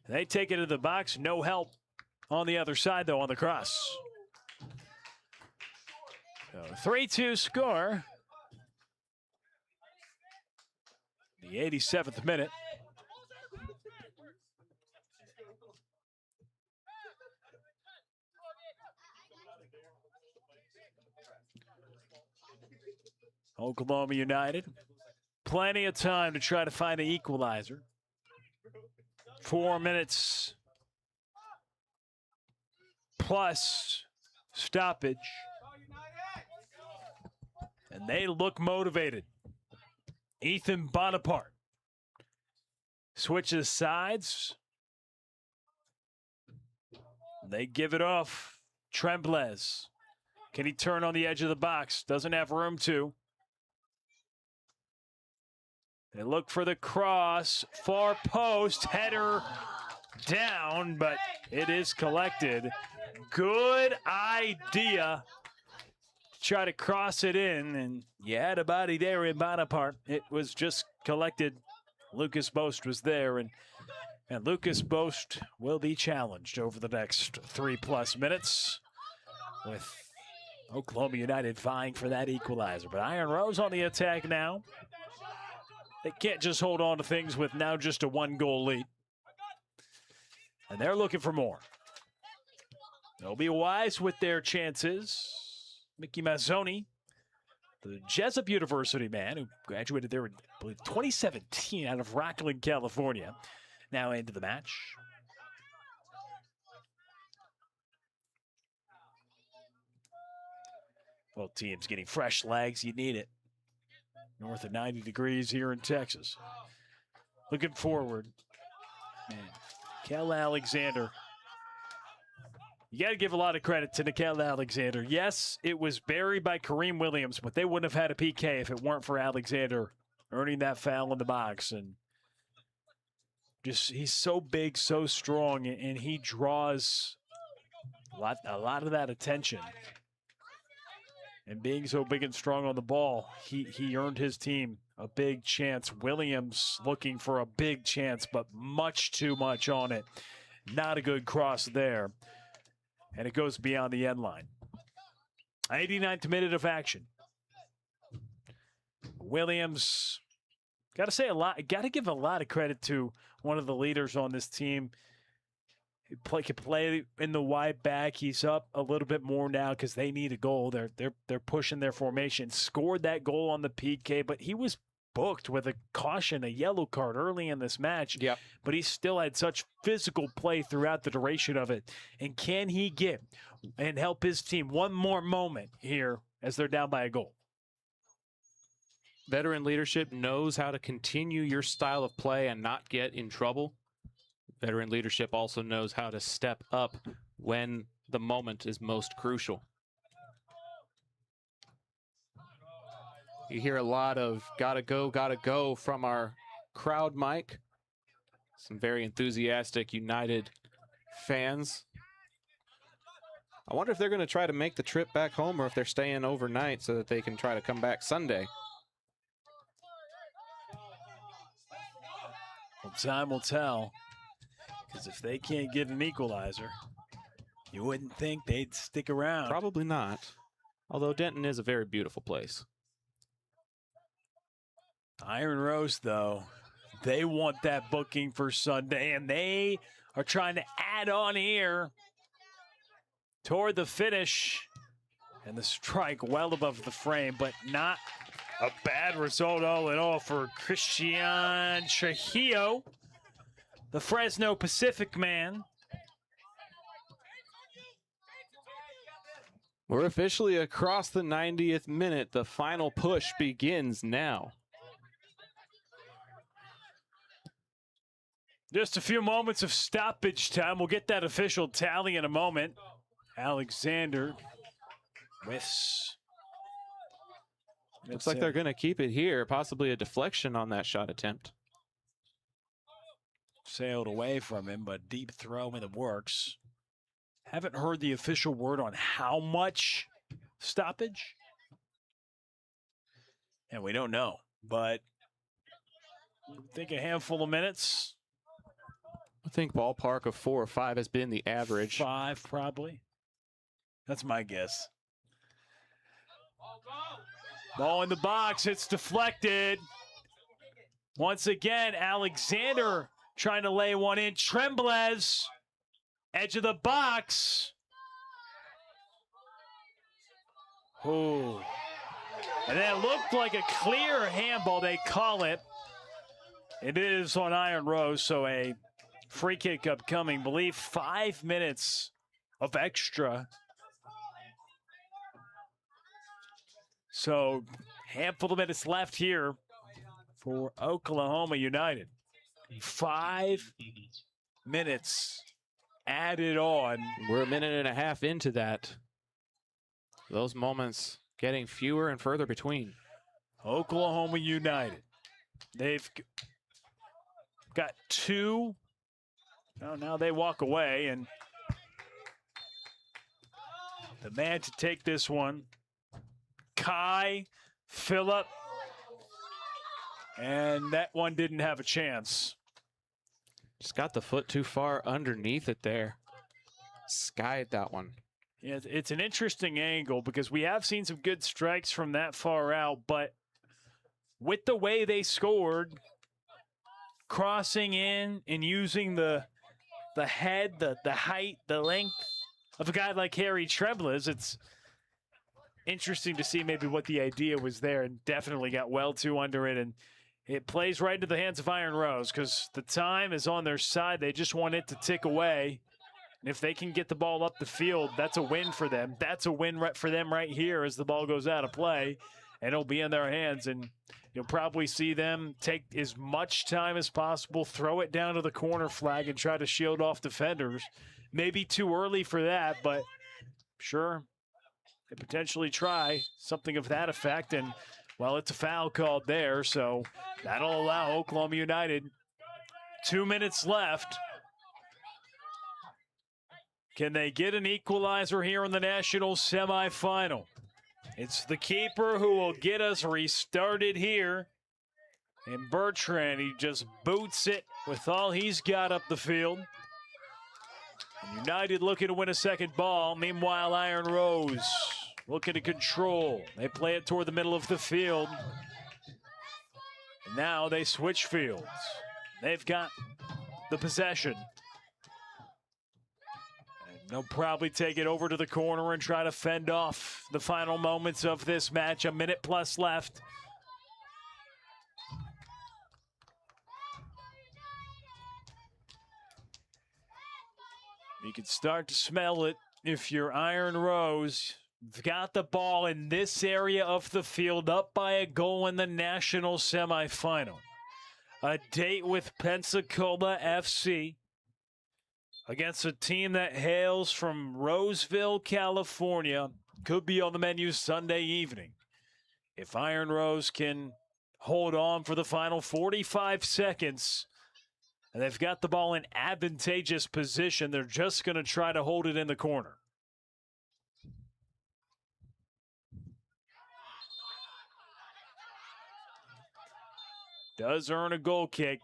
They take it to the box. No help on the other side, though, on the cross. So 3-2 score. The 87th minute. Oklahoma United, plenty of time to try to find an equalizer. 4 minutes plus stoppage. And they look motivated. Ethan Bonaparte switches sides. They give it off. Trebles. Can he turn on the edge of the box? Doesn't have room to. They look for the cross. Far post. Header down, but it is collected. Good idea. Try to cross it in, and you had a body there in Bonaparte. It was just collected. Lucas Boast was there, and Lucas Boast will be challenged over the next 3+ minutes with Oklahoma United vying for that equalizer. But Iron Rose on the attack now. They can't just hold on to things with now just a 1-goal lead. And they're looking for more. They'll be wise with their chances. Mickey Mazzoni the Jesup University man who graduated there in, I believe, 2017 out of Rockland, California, now into the match. Both teams getting fresh legs. You need it. North of 90 degrees here in Texas. Looking forward. Man, Kel Alexander. You got to give a lot of credit to Nickel Alexander. Yes, it was buried by Kareem Williams, but they wouldn't have had a PK if it weren't for Alexander earning that foul in the box. And just, he's so big, so strong, and he draws a lot of that attention. And being so big and strong on the ball, he earned his team a big chance. Williams looking for a big chance, but much too much on it. Not a good cross there. And it goes beyond the end line. 89th minute of action. Williams, got to say a lot. Got to give a lot of credit to one of the leaders on this team. He can play in the wide back. He's up a little bit more now because they need a goal. They're pushing their formation. Scored that goal on the PK, but he was booked with a caution, a yellow card early in this match. Yep. But he still had such physical play throughout the duration of it. And can he get and help his team one more moment here as they're down by a goal? Veteran leadership knows how to continue your style of play and not get in trouble. Veteran leadership also knows how to step up when the moment is most crucial. You hear a lot of gotta go from our crowd mic. Some very enthusiastic United fans. I wonder if they're going to try to make the trip back home or if they're staying overnight so that they can try to come back Sunday. Well, time will tell. Because if they can't get an equalizer, you wouldn't think they'd stick around. Probably not. Although Denton is a very beautiful place. Iron Rose, though, they want that booking for Sunday, and they are trying to add on here toward the finish. And the strike well above the frame, but not a bad result all in all for Christian Trujillo, the Fresno Pacific man. We're officially across the 90th minute. The final push begins now. Just a few moments of stoppage time. We'll get that official tally in a moment. Alexander whiffs. Looks like they're going to keep it here. Possibly a deflection on that shot attempt. Sailed away from him, but deep throw in the works. Haven't heard the official word on how much stoppage. And we don't know, but I think a handful of minutes. I think ballpark of 4 or 5 has been the average. 5 probably. That's my guess. Ball in the box. It's deflected. Once again, Alexander trying to lay one in. Tremblez, edge of the box. Ooh. And that looked like a clear handball, they call it. It is on Iron Rose, so a free kick upcoming. Believe 5 minutes of extra. So, handful of minutes left here for Oklahoma United. 5 minutes added on. We're a minute and a half into that. Those moments getting fewer and further between. Oklahoma United. They've got 2. Oh, now they walk away, and the man to take this one, Kai Phillip, and that one didn't have a chance. Just got the foot too far underneath it there. Skied that one. Yeah, it's an interesting angle because we have seen some good strikes from that far out, but with the way they scored, crossing in and using the head, the height, the length of a guy like Harry Tremblez, interesting to see maybe what the idea was there, and definitely got well too under it. And it plays right into the hands of Iron Rose because the time is on their side. They just want it to tick away. And if they can get the ball up the field, that's a win for them. That's a win for them right here as the ball goes out of play. And it'll be in their hands. And you'll probably see them take as much time as possible, throw it down to the corner flag and try to shield off defenders. Maybe too early for that, but sure, they potentially try something of that effect. And, well, it's a foul called there, so that'll allow Oklahoma United 2 minutes left. Can they get an equalizer here in the national semifinal? It's the keeper who will get us restarted here. And Bertrand, he just boots it with all he's got up the field. United looking to win a second ball. Meanwhile, Iron Rose looking to control. They play it toward the middle of the field. And now they switch fields. They've got the possession. They'll probably take it over to the corner and try to fend off the final moments of this match. A minute plus left. You can start to smell it if you're Iron Rose. You've got the ball in this area of the field, up by a goal in the national semifinal. A date with Pensacola FC against a team that hails from Roseville, California. Could be on the menu Sunday evening. If Iron Rose can hold on for the final 45 seconds, and they've got the ball in advantageous position, they're just going to try to hold it in the corner. Does earn a goal kick,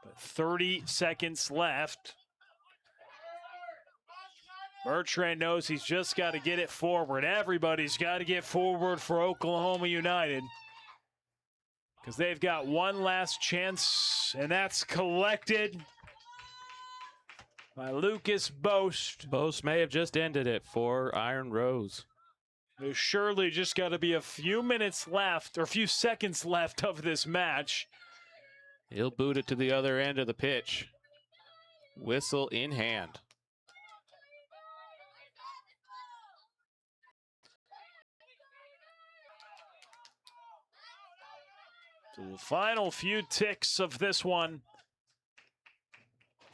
but 30 seconds left. Bertrand knows he's just got to get it forward. Everybody's got to get forward for Oklahoma United because they've got one last chance, and that's collected by Lucas Boast. Boast may have just ended it for Iron Rose. There's surely just got to be a few minutes left, or a few seconds left of this match. He'll boot it to the other end of the pitch. Whistle in hand. So the final few ticks of this one.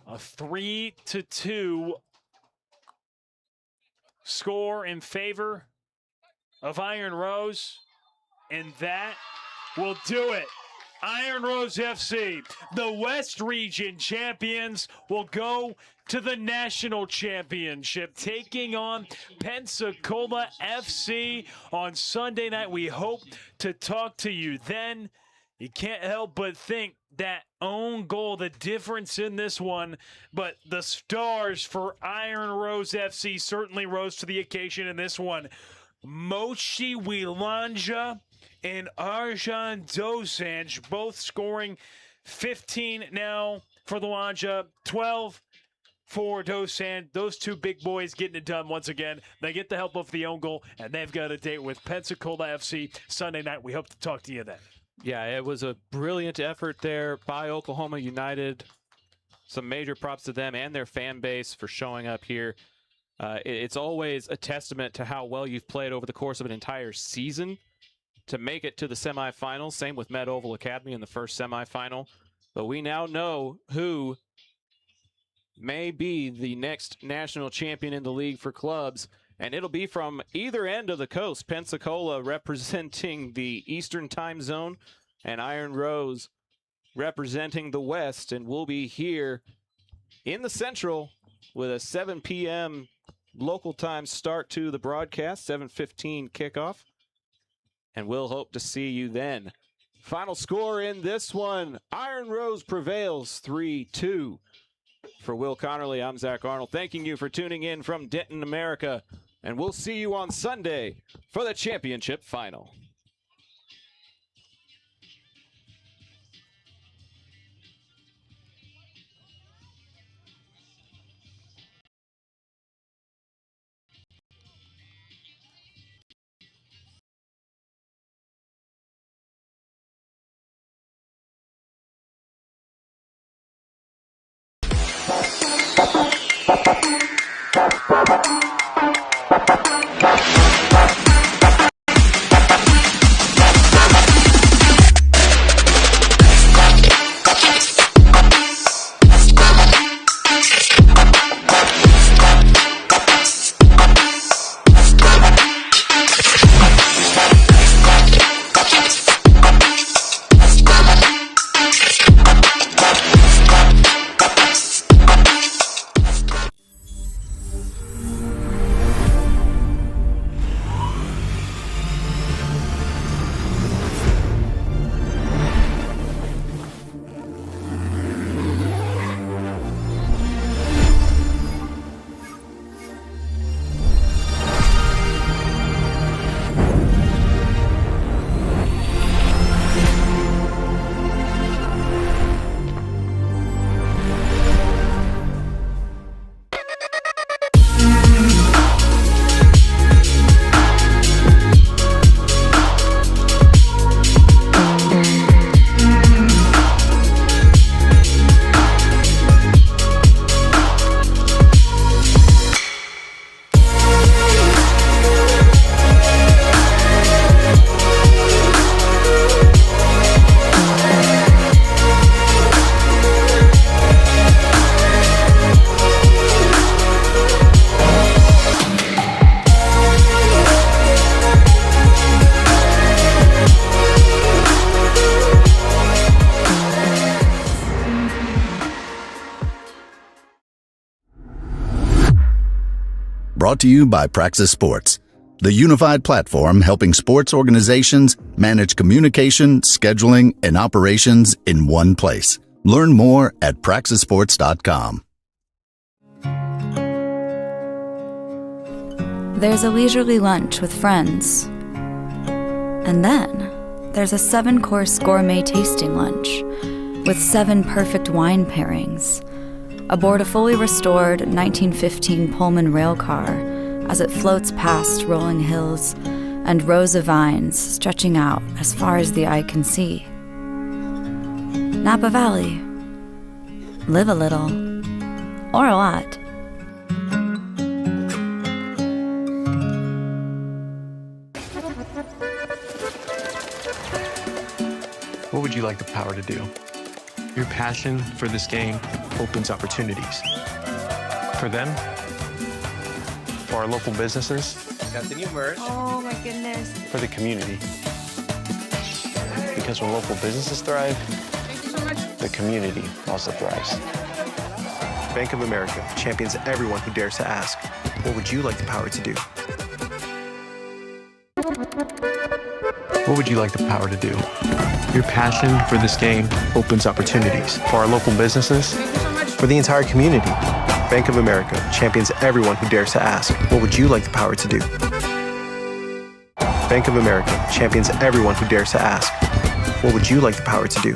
A 3-2 score in favor of Iron Rose. And that will do it. Iron Rose FC, the West Region champions, will go to the national championship, taking on Pensacola FC on Sunday night. We hope to talk to you then. You can't help but think that own goal, the difference in this one, but the stars for Iron Rose FC certainly rose to the occasion in this one. Mochi Wilanja and Arjan Dosanj both scoring 15 now for the Wilanja, 12 for Dosanj. Those two big boys getting it done once again. They get the help of the own goal, and they've got a date with Pensacola FC Sunday night. We hope to talk to you then. Yeah, it was a brilliant effort there by Oklahoma United. Some major props to them and their fan base for showing up here. It's always a testament to how well you've played over the course of an entire season to make it to the semifinals. Same with Med Oval Academy in the first semifinal. But we now know who may be the next national champion in the league for clubs. And it'll be from either end of the coast. Pensacola representing the Eastern time zone and Iron Rose representing the West. And we'll be here in the Central with a 7 p.m. local time start to the broadcast, 7:15 kickoff. And we'll hope to see you then. Final score in this one, Iron Rose prevails 3-2. For Will Connerly, I'm Zach Arnold, thanking you for tuning in from Denton, America. And we'll see you on Sunday for the championship final. Brought to you by Praxis Sports, the unified platform helping sports organizations manage communication, scheduling, and operations in one place. Learn more at praxisports.com. There's a leisurely lunch with friends. And then there's a 7-course gourmet tasting lunch with 7 perfect wine pairings aboard a fully restored 1915 Pullman rail car as it floats past rolling hills and rows of vines stretching out as far as the eye can see. Napa Valley. Live a little, or a lot. What would you like the power to do? Your passion for this game opens opportunities. For them, for our local businesses, Got the new merch. Oh my goodness. for the community. Because when local businesses thrive, Thank you so much. the community also thrives. Bank of America champions everyone who dares to ask, what would you like the power to do? What would you like the power to do? Your passion for this game opens opportunities for our local businesses, Thank you so much. for the entire community. Bank of America champions everyone who dares to ask, what would you like the power to do? Bank of America champions everyone who dares to ask, what would you like the power to do?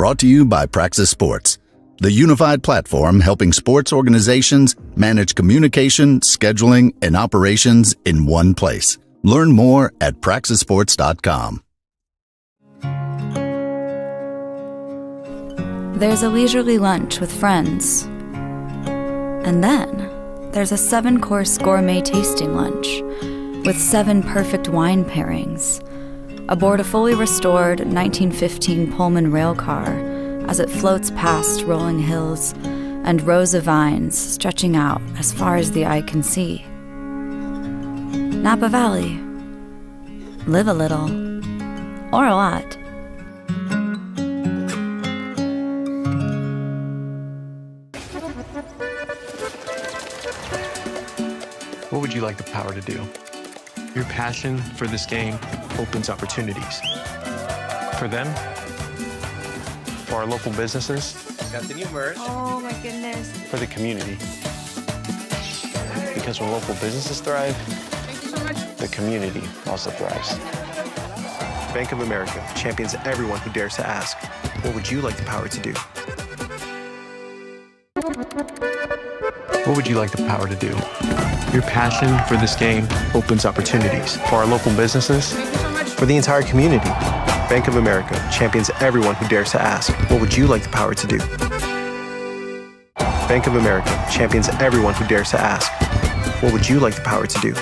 Brought to you by Praxis Sports, the unified platform helping sports organizations manage communication, scheduling, and operations in one place. Learn more at praxisports.com. There's a leisurely lunch with friends. And then there's a 7-course gourmet tasting lunch with 7 perfect wine pairings aboard a fully restored 1915 Pullman rail car as it floats past rolling hills and rows of vines stretching out as far as the eye can see. Napa Valley. Live a little, or a lot. What would you like the power to do? Your passion for this game opens opportunities. For them, for our local businesses, Got the new merch. Oh my goodness. for the community. Because when local businesses thrive, Thank you so much. the community also thrives. Bank of America champions everyone who dares to ask, what would you like the power to do? What would you like the power to do? Your passion for this game opens opportunities for our local businesses, Thank you so much. for the entire community. Bank of America champions everyone who dares to ask, what would you like the power to do? Bank of America champions everyone who dares to ask, what would you like the power to do?